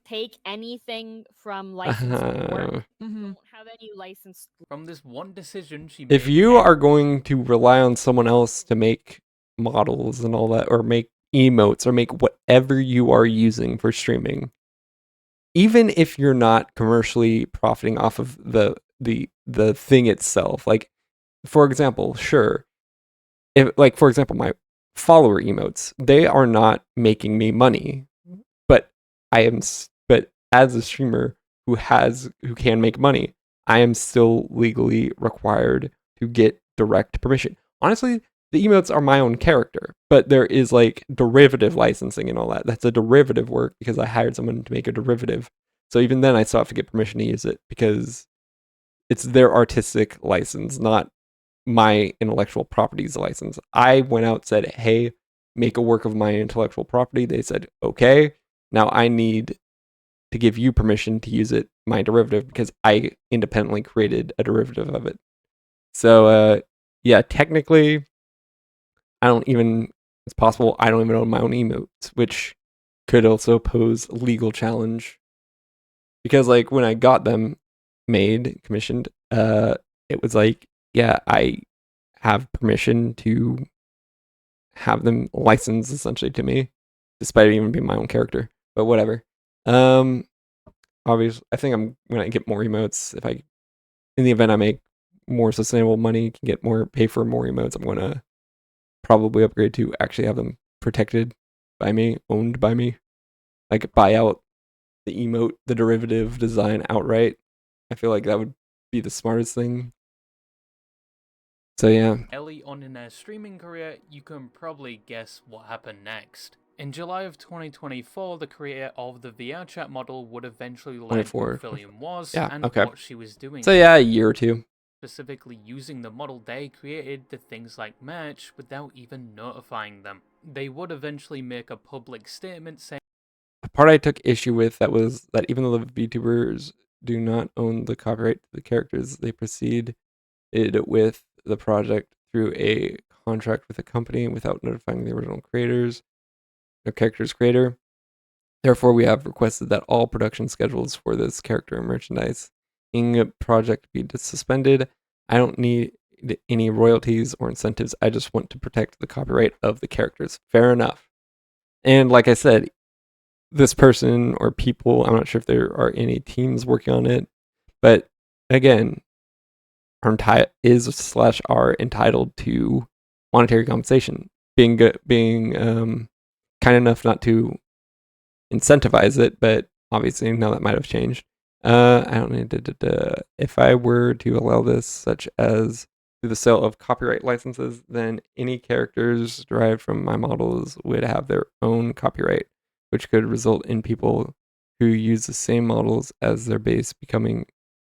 Take anything from licensed work. Don't have any licensed. From this one decision she made. If you are going to rely on someone else to make models and all that, or make emotes, or make whatever you are using for streaming, even if you're not commercially profiting off of the thing itself, like for example, sure, if like for example my follower emotes, they are not making me money, but but as a streamer who can make money, I am still legally required to get direct permission. Honestly, the emotes are my own character, but there is like derivative licensing and all that. That's a derivative work because I hired someone to make a derivative. So even then I still have to get permission to use it because it's their artistic license, not my intellectual properties license. I went out, said, hey, make a work of my intellectual property. They said, okay. Now I need to give you permission to use it, my derivative, because I independently created a derivative of it. So yeah, technically, it's possible I don't even own my own emotes, which could also pose a legal challenge. Because like when I got them commissioned, it was like, yeah, I have permission to have them licensed essentially to me, despite it even being my own character. But whatever. Obviously, I think when I get more emotes, in the event I make more sustainable money, can pay for more emotes, I'm gonna probably upgrade to actually have them protected by me, owned by me, like buy out the emote, the derivative design outright. I feel like that would be the smartest thing. So yeah. Early on in their streaming career, you can probably guess what happened next. In July of 2024, the creator of the VRChat model would eventually learn who Fillion was and what she was doing. So yeah, a year or two. Specifically using the model they created the things like merch without even notifying them. They would eventually make a public statement saying... The part I took issue with was that even though the VTubers do not own the copyright to the characters, they proceeded with the project through a contract with a company without notifying the original creators, the character's creator. Therefore, we have requested that all production schedules for this character and merchandising project be suspended. I don't need any royalties or incentives. I just want to protect the copyright of the characters. Fair enough. And like I said, this person or people, I'm not sure if there are any teams working on it, but again, are entitled to monetary compensation. Being kind enough not to incentivize it, but obviously now that might have changed. I don't need if I were to allow this, such as through the sale of copyright licenses, then any characters derived from my models would have their own copyright, which could result in people who use the same models as their base becoming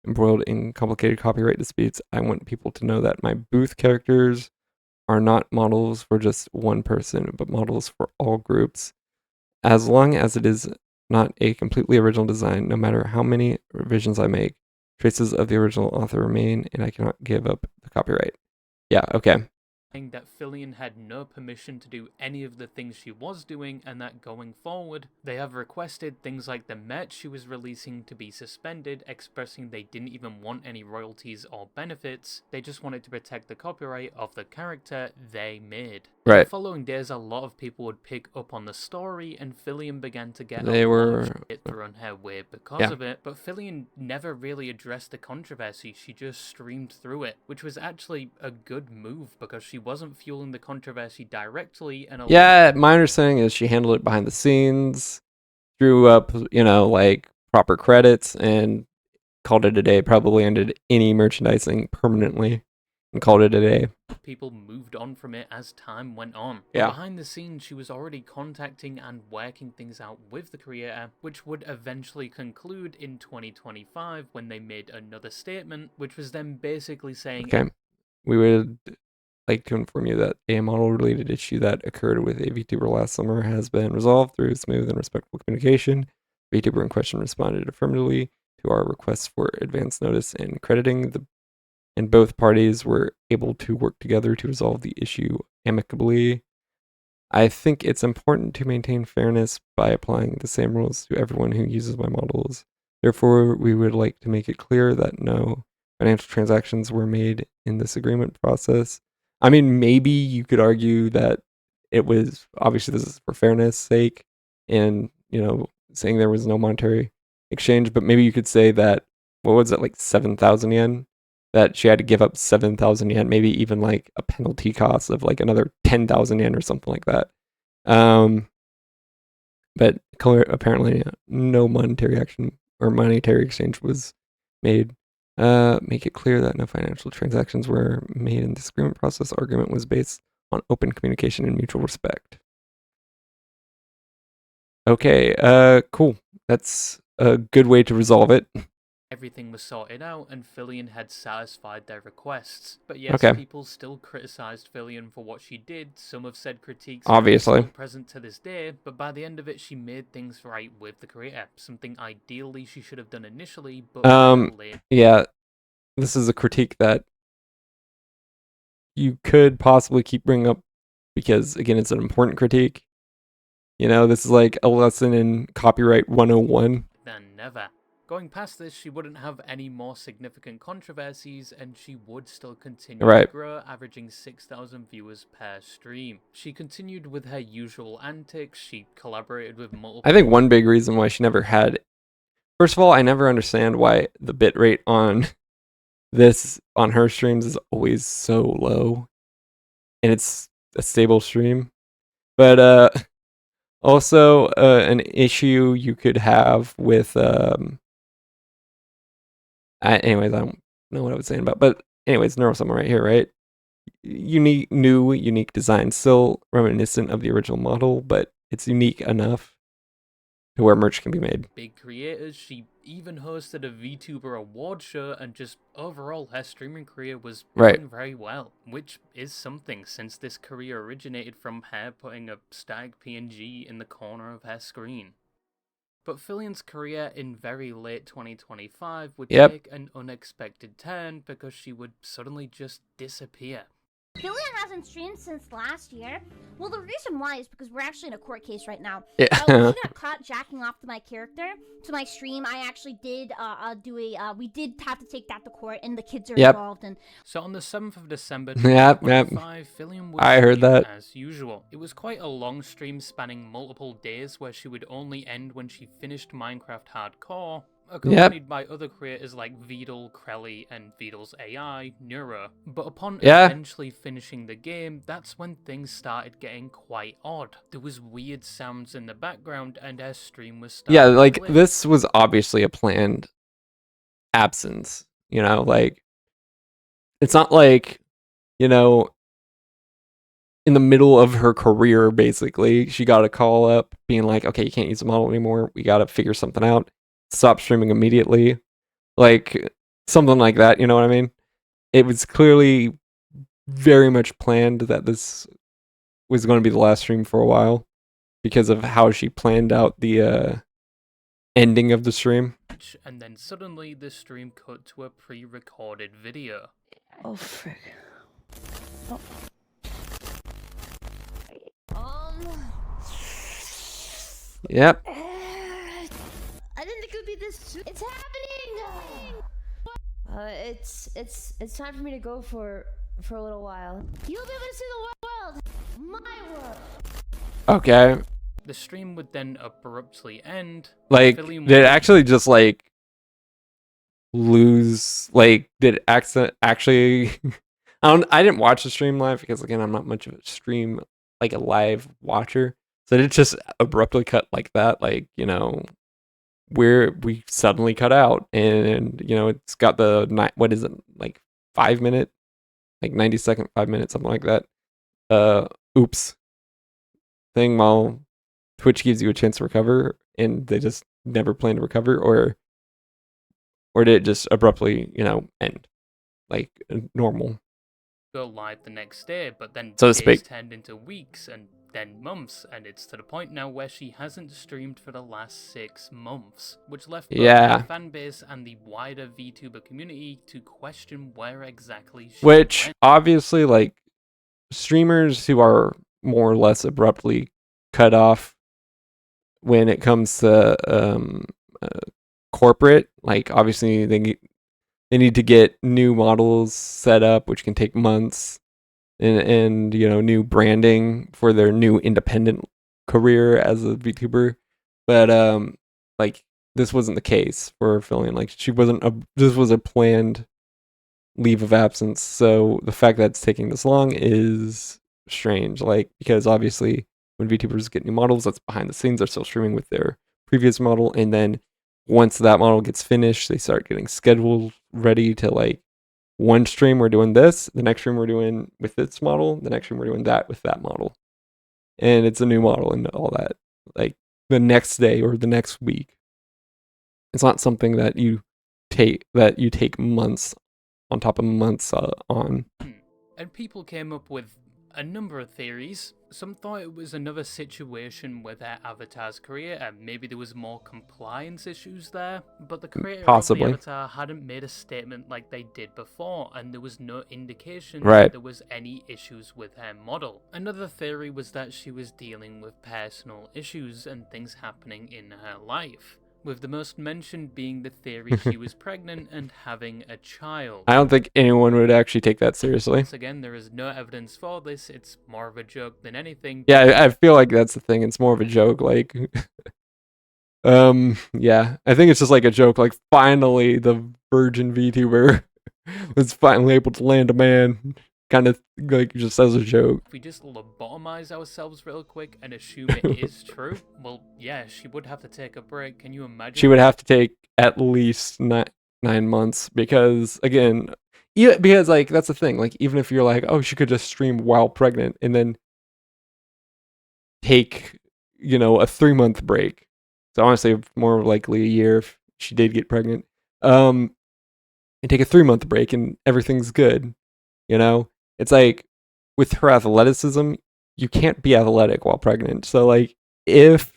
embroiled in complicated copyright disputes. I want people to know that my booth characters are not models for just one person, but models for all groups. As long as it is not a completely original design, no matter how many revisions I make, traces of the original author remain, and I cannot give up the copyright. Yeah, okay. That Fillion had no permission to do any of the things she was doing, and that going forward, they have requested things like the merch she was releasing to be suspended, expressing they didn't even want any royalties or benefits, they just wanted to protect the copyright of the character they made. Right. The following days, a lot of people would pick up on the story, and Fillion began to get a lot of shit thrown her way because of it, but Fillion never really addressed the controversy. She just streamed through it, which was actually a good move because she wasn't fueling the controversy directly. And my understanding is she handled it behind the scenes, drew up, like proper credits, and called it a day. Probably ended any merchandising permanently and called it a day. People moved on from it as time went on. Yeah. But behind the scenes, she was already contacting and working things out with the creator, which would eventually conclude in 2025 when they made another statement, which was them basically saying... Okay, we would like to inform you that a model-related issue that occurred with a VTuber last summer has been resolved through smooth and respectful communication. VTuber in question responded affirmatively to our requests for advance notice and crediting, and both parties were able to work together to resolve the issue amicably. I think it's important to maintain fairness by applying the same rules to everyone who uses my models. Therefore, we would like to make it clear that no financial transactions were made in this agreement process. I mean, maybe you could argue that it was, obviously this is for fairness sake, and, saying there was no monetary exchange, but maybe you could say that, what was it, like 7,000 yen? That she had to give up 7,000 yen, maybe even like a penalty cost of like another 10,000 yen or something like that. But apparently no monetary action or monetary exchange was made. Make it clear that no financial transactions were made in this agreement process. Our agreement was based on open communication and mutual respect. Okay, cool. That's a good way to resolve it. Everything was sorted out and Fillion had satisfied their requests. But yes, people still criticized Fillion for what she did. Some have said critiques are still present to this day, but by the end of it, she made things right with the creator. Something ideally she should have done initially, but late. Yeah, this is a critique that you could possibly keep bringing up because, again, it's an important critique. You know, this is like a lesson in copyright 101. Then never. Going past this, she wouldn't have any more significant controversies, and she would still continue to grow, averaging 6,000 viewers per stream. She continued with her usual antics. She collaborated with multiple... I think one big reason why she never had... First of all, I never understand why the bitrate on on her streams is always so low, and it's a stable stream. But also an issue you could have with... anyways, I don't know what I was saying about, but anyways, Neurosummer right here, right? Unique design, still reminiscent of the original model, but it's unique enough to where merch can be made. Big creators, she even hosted a VTuber award show, and just overall her streaming career was doing very well, which is something since this career originated from her putting a static PNG in the corner of her screen. But Fillion's career in very late 2025 would take an unexpected turn because she would suddenly just disappear. Fillion hasn't streamed since last year. Well, the reason why is because we're actually in a court case right now. Yeah. When she got caught jacking off to my character, to my stream, I actually did we did have to take that to court, and the kids are involved. And so on the 7th of December 2025, Fillion was heard that as usual. It was quite a long stream spanning multiple days where she would only end when she finished Minecraft Hardcore, accompanied by other creators like Vedal, Krelly, and Vedal's AI, Neuro. But upon eventually finishing the game, that's when things started getting quite odd. There was weird sounds in the background, and her stream was starting to glitch. This was obviously a planned absence, you know, like, it's not like, you know, in the middle of her career, basically, she got a call up being like, okay, you can't use the model anymore, we gotta figure something out. Stop streaming immediately, like something like that, you know what I mean? It was clearly very much planned that this was going to be the last stream for a while because of how she planned out the ending of the stream. And then suddenly the stream cut to a pre-recorded video. Oh frick. Oh. Yep. I didn't think it would be this. It's happening. It's time for me to go for a little while. You'll be able to see the world, my world. Okay. The stream would then abruptly end. Like, did it actually just like lose? Like, did it actually? I didn't watch the stream live because, again, I'm not much of a stream, like a live watcher. So did it just abruptly cut like that? Like, you know, where we suddenly cut out, and you know, it's got the what is it, like 5 minute, like 90-second, 5 minutes, something like that. Oops thing while Twitch gives you a chance to recover, and they just never plan to recover, or did it just abruptly, you know, end like normal? Go live the next day, but then so to speak, turned into weeks and then months, and it's to the point now where she hasn't streamed for the last 6 months, which left both the fan base and the wider VTuber community to question where exactly she went. Obviously, like, streamers who are more or less abruptly cut off when it comes to corporate, like, obviously they need to get new models set up, which can take months. And you know, new branding for their new independent career as a VTuber, but like, this wasn't the case for Fillion. Like this was a planned leave of absence. So the fact that it's taking this long is strange. Like, because obviously when VTubers get new models, that's behind the scenes. They're still streaming with their previous model, and then once that model gets finished, they start getting scheduled ready to, like, one stream we're doing this, the next stream we're doing with this model, the next stream we're doing that with that model, and it's a new model and all that. Like the next day or the next week, it's not something that you take months on top of months on. And people came up with a number of theories. Some thought it was another situation with their avatar's creator. Maybe there was more compliance issues there, but the creator of the avatar hadn't made a statement like they did before, and there was no indication that there was any issues with her model. Another theory was that she was dealing with personal issues and things happening in her life, with the most mentioned being the theory she was pregnant and having a child. I don't think anyone would actually take that seriously. Once again, there is no evidence for this. It's more of a joke than anything. Yeah, I feel like that's the thing. It's more of a joke. Like, yeah, I think it's just like a joke. Like, finally, the virgin VTuber was finally able to land a man. Kind of like just as a joke. If we just lobotomize ourselves real quick and assume it is true, well, yeah, she would have to take a break. Can you imagine? She would have to take at least 9 months because, again, because like that's the thing. Like, even if you're like, oh, she could just stream while pregnant and then take, a 3-month break. So I want to say more likely a year if she did get pregnant. And take a 3-month break and everything's good. It's like, with her athleticism, you can't be athletic while pregnant. So, like, if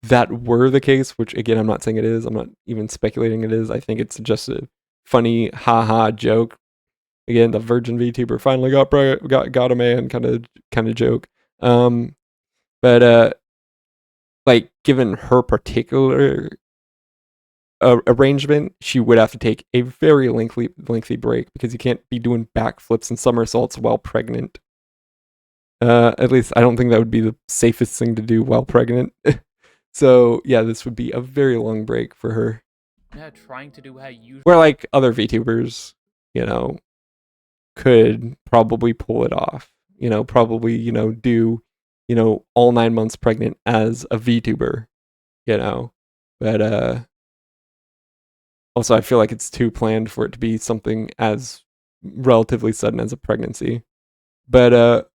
that were the case, which, again, I'm not saying it is, I'm not even speculating it is, I think it's just a funny, haha joke. Again, the virgin VTuber finally got a man kind of joke. But like, given her particular arrangement, she would have to take a very lengthy break because you can't be doing backflips and somersaults while pregnant. At least I don't think that would be the safest thing to do while pregnant. So yeah, this would be a very long break for her. Yeah, trying to do her usual. Where like other VTubers, could probably pull it off. Probably do all 9 months pregnant as a VTuber. But also, I feel like it's too planned for it to be something as relatively sudden as a pregnancy. But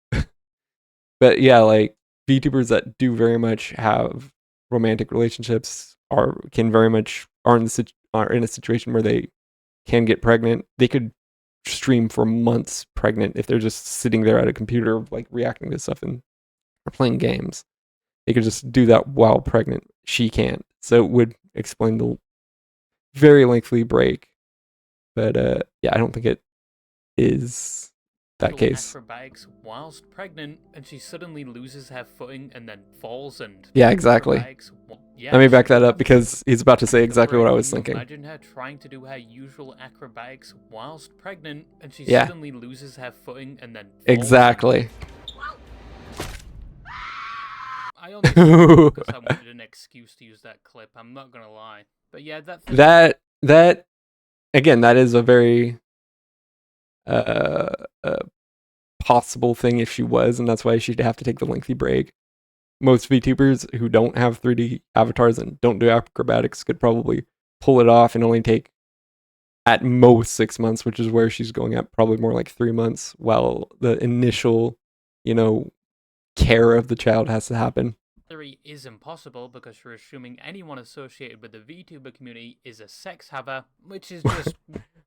but yeah, like VTubers that do very much have romantic relationships are in a situation where they can get pregnant. They could stream for months pregnant if they're just sitting there at a computer, like reacting to stuff and or playing games. They could just do that while pregnant. She can't, so it would explain the very lengthy break, but yeah, I don't think it is that case. Acrobatics whilst pregnant, and she suddenly loses her footing and then falls and. Yeah, exactly. Let me back that up because he's about to say exactly what I was thinking. Imagine her trying to do her usual acrobatics whilst pregnant, and she suddenly loses her footing and then. Exactly. I only because I wanted an excuse to use that clip. I'm not gonna lie. But yeah, that again, that is a very possible thing if she was, and that's why she'd have to take the lengthy break. Most VTubers who don't have 3D avatars and don't do acrobatics could probably pull it off and only take at most 6 months, which is where she's going at probably more like 3 months, while the initial, care of the child has to happen. Theory is impossible because you're assuming anyone associated with the VTuber community is a sex haver, which is just.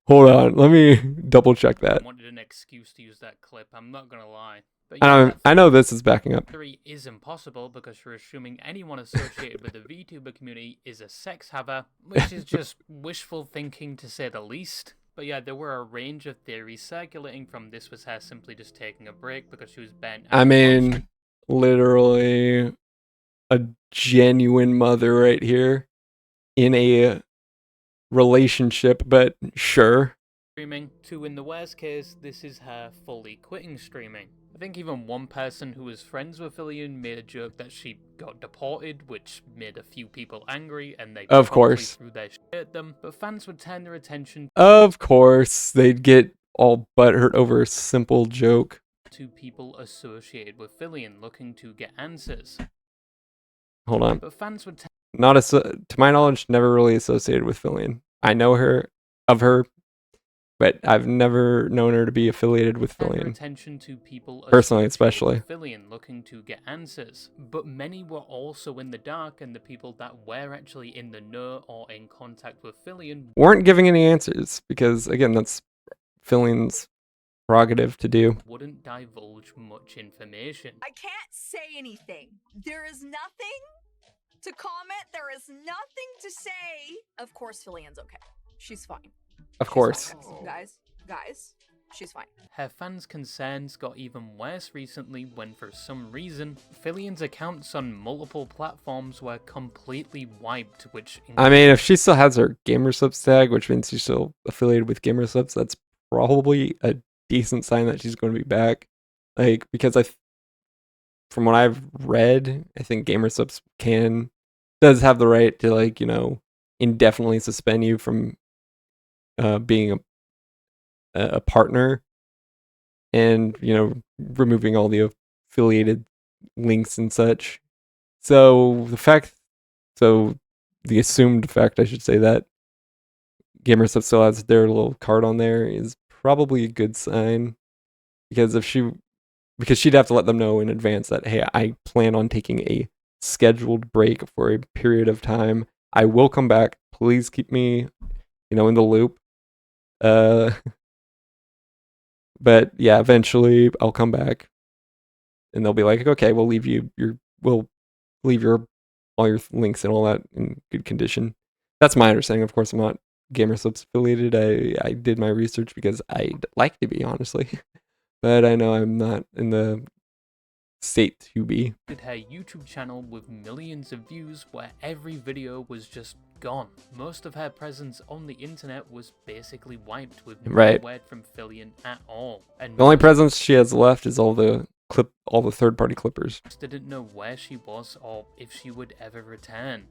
Hold on, let me double check that. I wanted an excuse to use that clip. I'm not gonna lie. But yeah, I know this is backing up. Theory is impossible because you're assuming anyone associated with the VTuber community is a sex haver, which is just wishful thinking to say the least. But yeah, there were a range of theories circulating from this was her simply just taking a break because she was bent. I mean, literally a genuine mother right here in a relationship, but sure. streaming, to in the worst case, this is her fully quitting streaming. I think even one person who was friends with Fillion made a joke that she got deported, which made a few people angry, and they of course threw their shit at them, but fans would turn their attention of course they'd get all butthurt over a simple joke to people associated with Fillion looking to get answers. Hold on. But fans would not to my knowledge, never really associated with Fillion. I know her, but I've never known her to be affiliated with Fillion. Attention to people personally, especially Fillion looking to get answers, but many were also in the dark, and the people that were actually in the know or in contact with Fillion weren't giving any answers because, again, that's Fillion's prerogative to do. Wouldn't divulge much information. I can't say anything. There is nothing to comment. There is nothing to say. Of course, Fillion's okay. She's fine. Of course. Guys, she's fine. Her fans' concerns got even worse recently when, for some reason, Fillion's accounts on multiple platforms were completely wiped, which... I mean, if she still has her Gamersubs tag, which means she's still affiliated with Gamersubs, that's probably a decent sign that she's going to be back. Like, because from what I've read, I think Gamersubs does have the right to, like, you know, indefinitely suspend you from being a partner, and, you know, removing all the affiliated links and such. So the assumed fact, I should say, that Gamersubs still has their little card on there is probably a good sign, because she'd have to let them know in advance that, hey, I plan on taking a scheduled break for a period of time. I will come back. Please keep me, you know, in the loop. But yeah, eventually I'll come back, and they'll be like, okay, we'll leave all your links and all that in good condition. That's my understanding. Of course, I'm not Gamersubs affiliated. I did my research because I'd like to be, honestly, but I know I'm not in the state to be. Her YouTube channel with millions of views where every video was just gone. Most of her presence on the internet was basically wiped with no word from Fillion at all. And the only presence she has left is all the third-party clippers. Didn't know where she was or if she would ever return.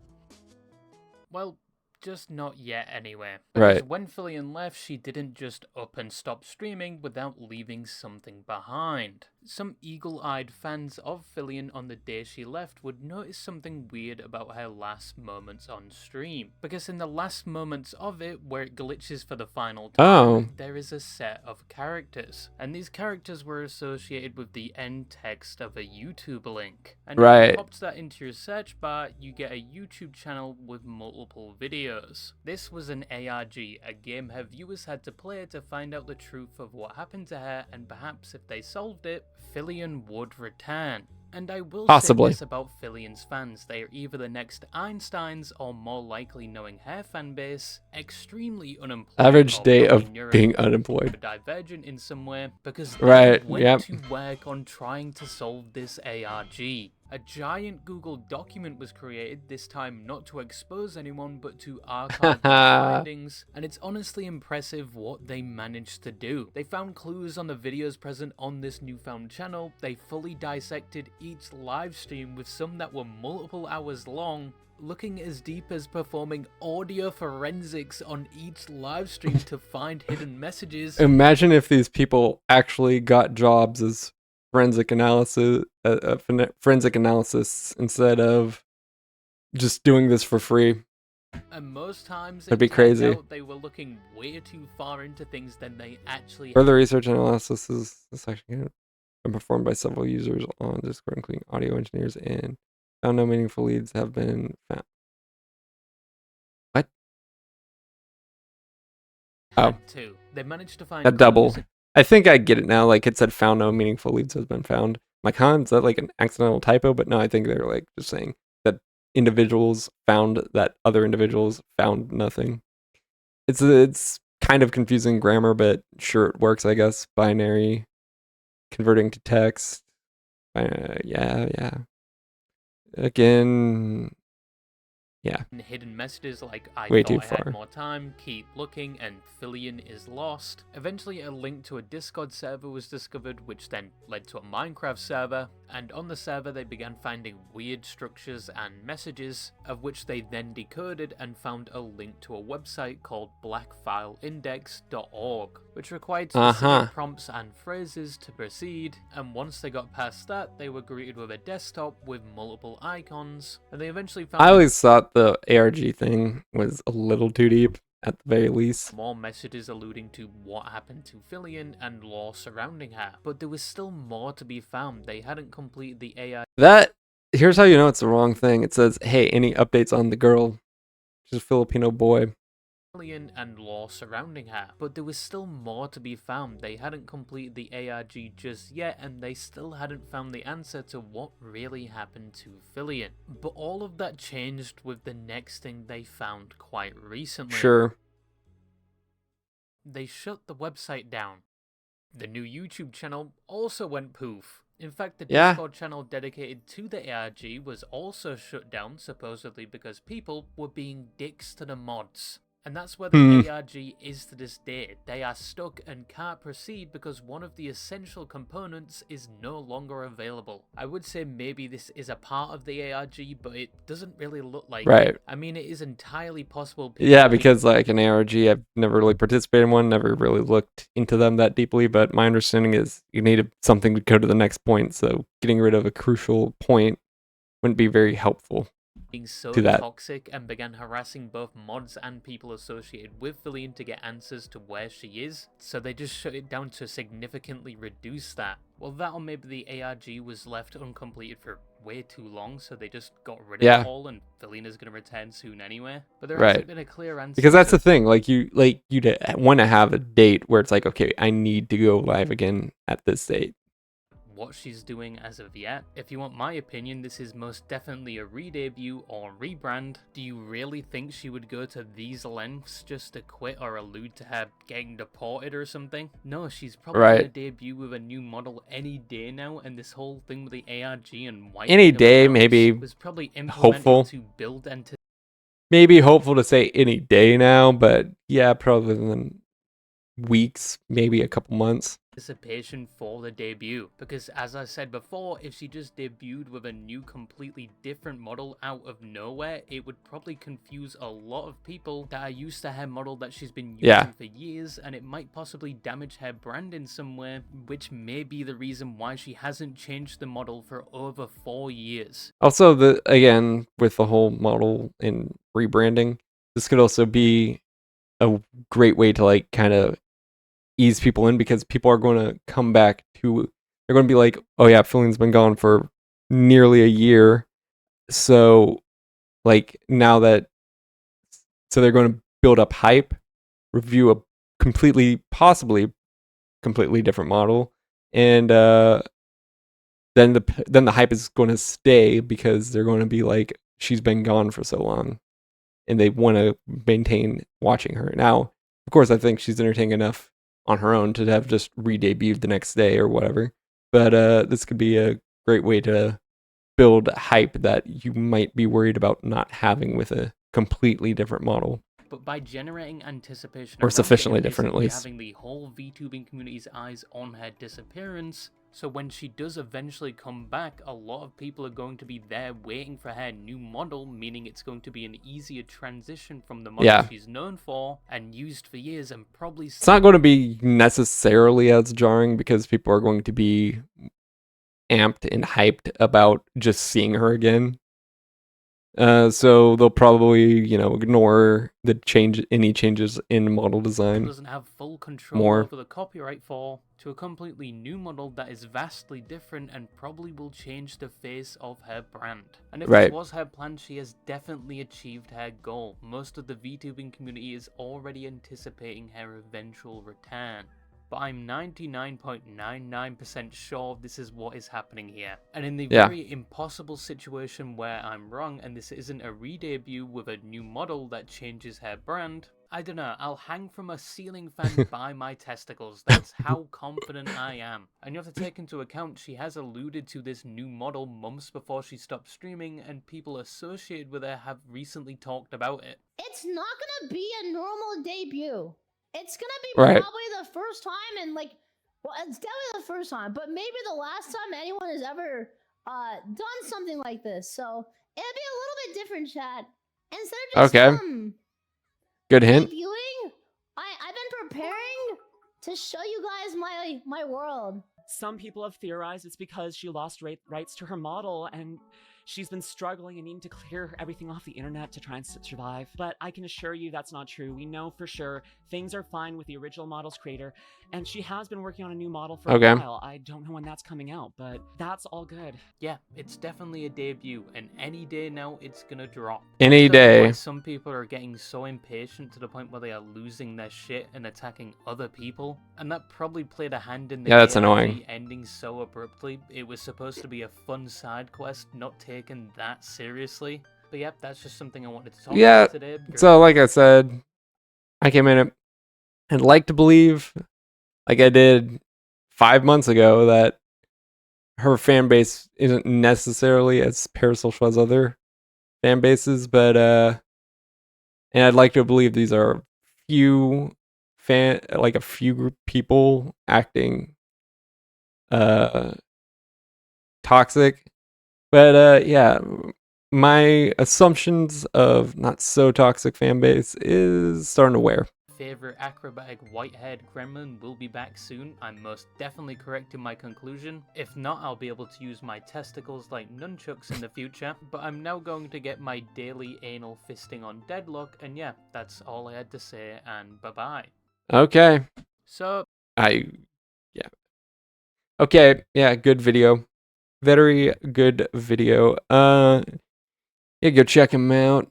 Well, just not yet anyway. Because when Fillion left, she didn't just up and stop streaming without leaving something behind. Some eagle-eyed fans of Fillion on the day she left would notice something weird about her last moments on stream. Because in the last moments of it, where it glitches for the final time, there is a set of characters. And these characters were associated with the end text of a YouTube link. And if you popped that into your search bar, you get a YouTube channel with multiple videos. This was an ARG, a game her viewers had to play to find out the truth of what happened to her, and perhaps if they solved it, Fillion would return. And I will say this about Fillion's fans: they are either the next Einsteins, or more likely, knowing her fanbase, extremely unemployed. Average day of being unemployed. Divergent in some way, because they went to work on trying to solve this ARG. A giant Google document was created, this time not to expose anyone, but to archive the findings, and it's honestly impressive what they managed to do. They found clues on the videos present on this newfound channel, they fully dissected each live stream with some that were multiple hours long, looking as deep as performing audio forensics on each live stream to find hidden messages. Imagine if these people actually got jobs as forensic analysis instead of just doing this for free. And most times it'd be crazy. They were looking way too far into things than they actually. Further research and analysis is actually been performed by several users on Discord, including audio engineers, and found no meaningful leads have been found. What? Oh. They managed to find a double. I think I get it now. Like, it said found no meaningful leads has been found. My is that like an accidental typo? But no, I think they're like just saying that individuals found that other individuals found nothing. It's kind of confusing grammar, but sure, it works, I guess. Binary converting to text. Yeah. Again, Yeah. Hidden messages like I Way thought too I had far. more time, keep looking, and Fillion is lost. Eventually a link to a Discord server was discovered, which then led to a Minecraft server, and on the server they began finding weird structures and messages, of which they then decoded and found a link to a website called blackfileindex.org, which required specific prompts and phrases to proceed, and once they got past that, they were greeted with a desktop with multiple icons, and they eventually found— I always thought the ARG thing was a little too deep, at the very least. more messages alluding to what happened to Fillion and lore surrounding her, but there was still more to be found. They hadn't completed the AI. Here's how you know it's the wrong thing. It says, hey, any updates on the girl? She's a Filipino boy. And lore surrounding her, but there was still more to be found. They hadn't completed the ARG just yet, and they still hadn't found the answer to what really happened to Fillion. But all of that changed with the next thing they found quite recently. Sure. They shut the website down. The new YouTube channel also went poof. In fact, the Discord channel dedicated to the ARG was also shut down, supposedly because people were being dicks to the mods. And that's where the ARG is to this day. They are stuck and can't proceed because one of the essential components is no longer available. I would say maybe this is a part of the ARG, but it doesn't really look like it. I mean, it is entirely possible. Yeah, because like an ARG, I've never really participated in one, never really looked into them that deeply, but my understanding is you need something to go to the next point, so getting rid of a crucial point wouldn't be very helpful. Being so toxic and began harassing both mods and people associated with Fillion to get answers to where she is, so they just shut it down to significantly reduce that. Well, that or maybe the ARG was left uncompleted for way too long, so they just got rid of it all, and Fillion is going to return soon anyway. But there hasn't been a clear answer. Because that's the thing, you'd want to have a date where it's like, okay, I need to go live again at this date. What she's doing as of yet. If you want my opinion, this is most definitely a re-debut or rebrand. Do you really think she would go to these lengths just to quit or allude to her getting deported or something? No, she's probably gonna debut with a new model any day now, and this whole thing with the ARG and white any day maybe was probably hopeful to build and maybe hopeful to say any day now, but yeah, probably within weeks, maybe a couple months. Anticipation for the debut, because as I said before, if she just debuted with a new completely different model out of nowhere, it would probably confuse a lot of people that are used to her model that she's been using for years, and it might possibly damage her brand in some way, which may be the reason why she hasn't changed the model for over 4 years. Also, again, with the whole model and rebranding, this could also be a great way to kind of ease people in, because people are going to come back to, they're going to be like, oh yeah, Fillion's been gone for nearly a year, so now that, so they're going to build up hype, review a possibly completely different model, and then the hype is going to stay because they're going to be like, she's been gone for so long, and they want to maintain watching her. Now, of course, I think she's entertaining enough on her own to have just re-debuted the next day or whatever, but this could be a great way to build hype that you might be worried about not having with a completely different model. But by generating anticipation, or sufficiently different at least, having the whole VTubing community's eyes on her disappearance, so when she does eventually come back, a lot of people are going to be there waiting for her new model, meaning it's going to be an easier transition from the model she's known for and used for years, and probably it's not going to be necessarily as jarring because people are going to be amped and hyped about just seeing her again. So they'll probably, ignore any changes in model design. Doesn't have full control over the copyright for, to a completely new model that is vastly different and probably will change the face of her brand. And if this was her plan, she has definitely achieved her goal. Most of the VTubing community is already anticipating her eventual return. but I'm 99.99% sure this is what is happening here. And in the very impossible situation where I'm wrong and this isn't a re-debut with a new model that changes her brand, I don't know, I'll hang from a ceiling fan by my testicles. That's how confident I am. And you have to take into account she has alluded to this new model months before she stopped streaming, and people associated with her have recently talked about it. It's not gonna be a normal debut. It's gonna be probably the first time, and well, it's definitely the first time, but maybe the last time anyone has ever done something like this. So it'll be a little bit different, chat. Instead of just good hint. debuting, I've been preparing to show you guys my world. Some people have theorized it's because she lost rights to her model and she's been struggling and needing to clear everything off the internet to try and survive. But I can assure you that's not true. We know for sure things are fine with the original model's creator, and she has been working on a new model for a while. I don't know when that's coming out, but that's all good. Yeah, it's definitely a debut, and any day now it's gonna drop. Any day. Some people are getting so impatient to the point where they are losing their shit and attacking other people, and that probably played a hand in the that's annoying. Ending so abruptly. It was supposed to be a fun side quest, not taken that seriously. But yep, that's just something I wanted to talk about today. So like I said, I came in and like to believe, like I did 5 months ago, that her fan base isn't necessarily as parasocial as other fan bases, but and I'd like to believe these are a few group people acting toxic. But yeah, my assumptions of not so toxic fan base is starting to wear. Favorite acrobatic white-haired gremlin will be back soon. I'm most definitely correct in my conclusion. If not, I'll be able to use my testicles like nunchucks in the future. But I'm now going to get my daily anal fisting on Deadlock, and yeah, that's all I had to say, and bye-bye. Okay. So... Okay, yeah, good video. Very good video. Yeah, go check him out.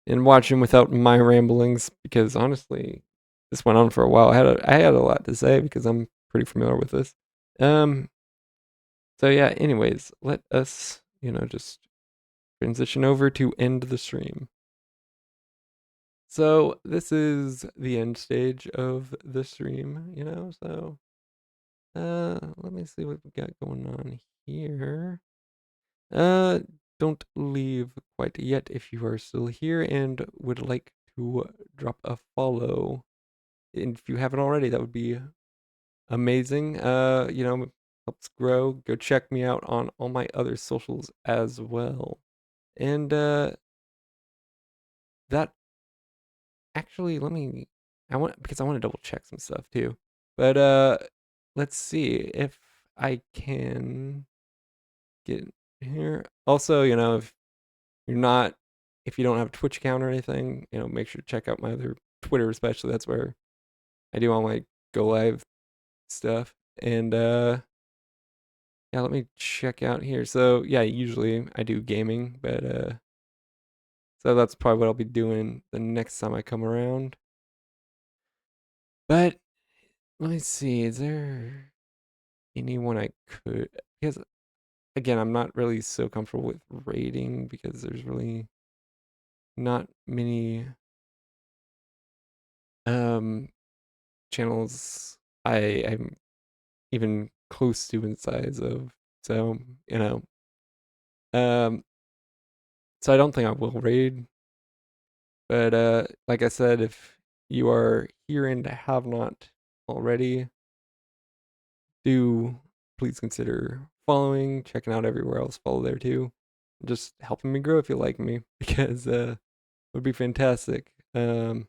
And watch him without my ramblings, because honestly, this went on for a while. I had a lot to say because I'm pretty familiar with this. So yeah, anyways, let us, just transition over to end the stream. So this is the end stage of the stream, so let me see what we got going on here. Don't leave quite yet if you are still here and would like to drop a follow. And if you haven't already, that would be amazing. Helps grow. Go check me out on all my other socials as well. And that actually, I want to double check some stuff too. But let's see if I can get here. Also, if you don't have a Twitch account or anything, make sure to check out my other Twitter, especially. That's where I do all my Go Live stuff. And yeah, let me check out here. So yeah, usually I do gaming, but so that's probably what I'll be doing the next time I come around. But let me see, is there anyone I could, because again, I'm not really so comfortable with rating because there's really not many channels I'm even close to in size of, so so I don't think I will raid. But like I said, if you are here and have not already, do please consider following, checking out everywhere else, follow there too. Just helping me grow if you like me, because it would be fantastic. And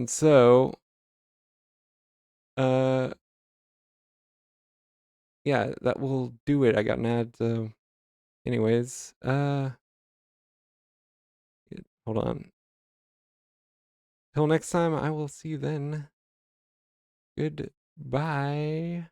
so yeah, that will do it. I got an ad, so anyways, hold on. Till next time, I will see you then. Goodbye.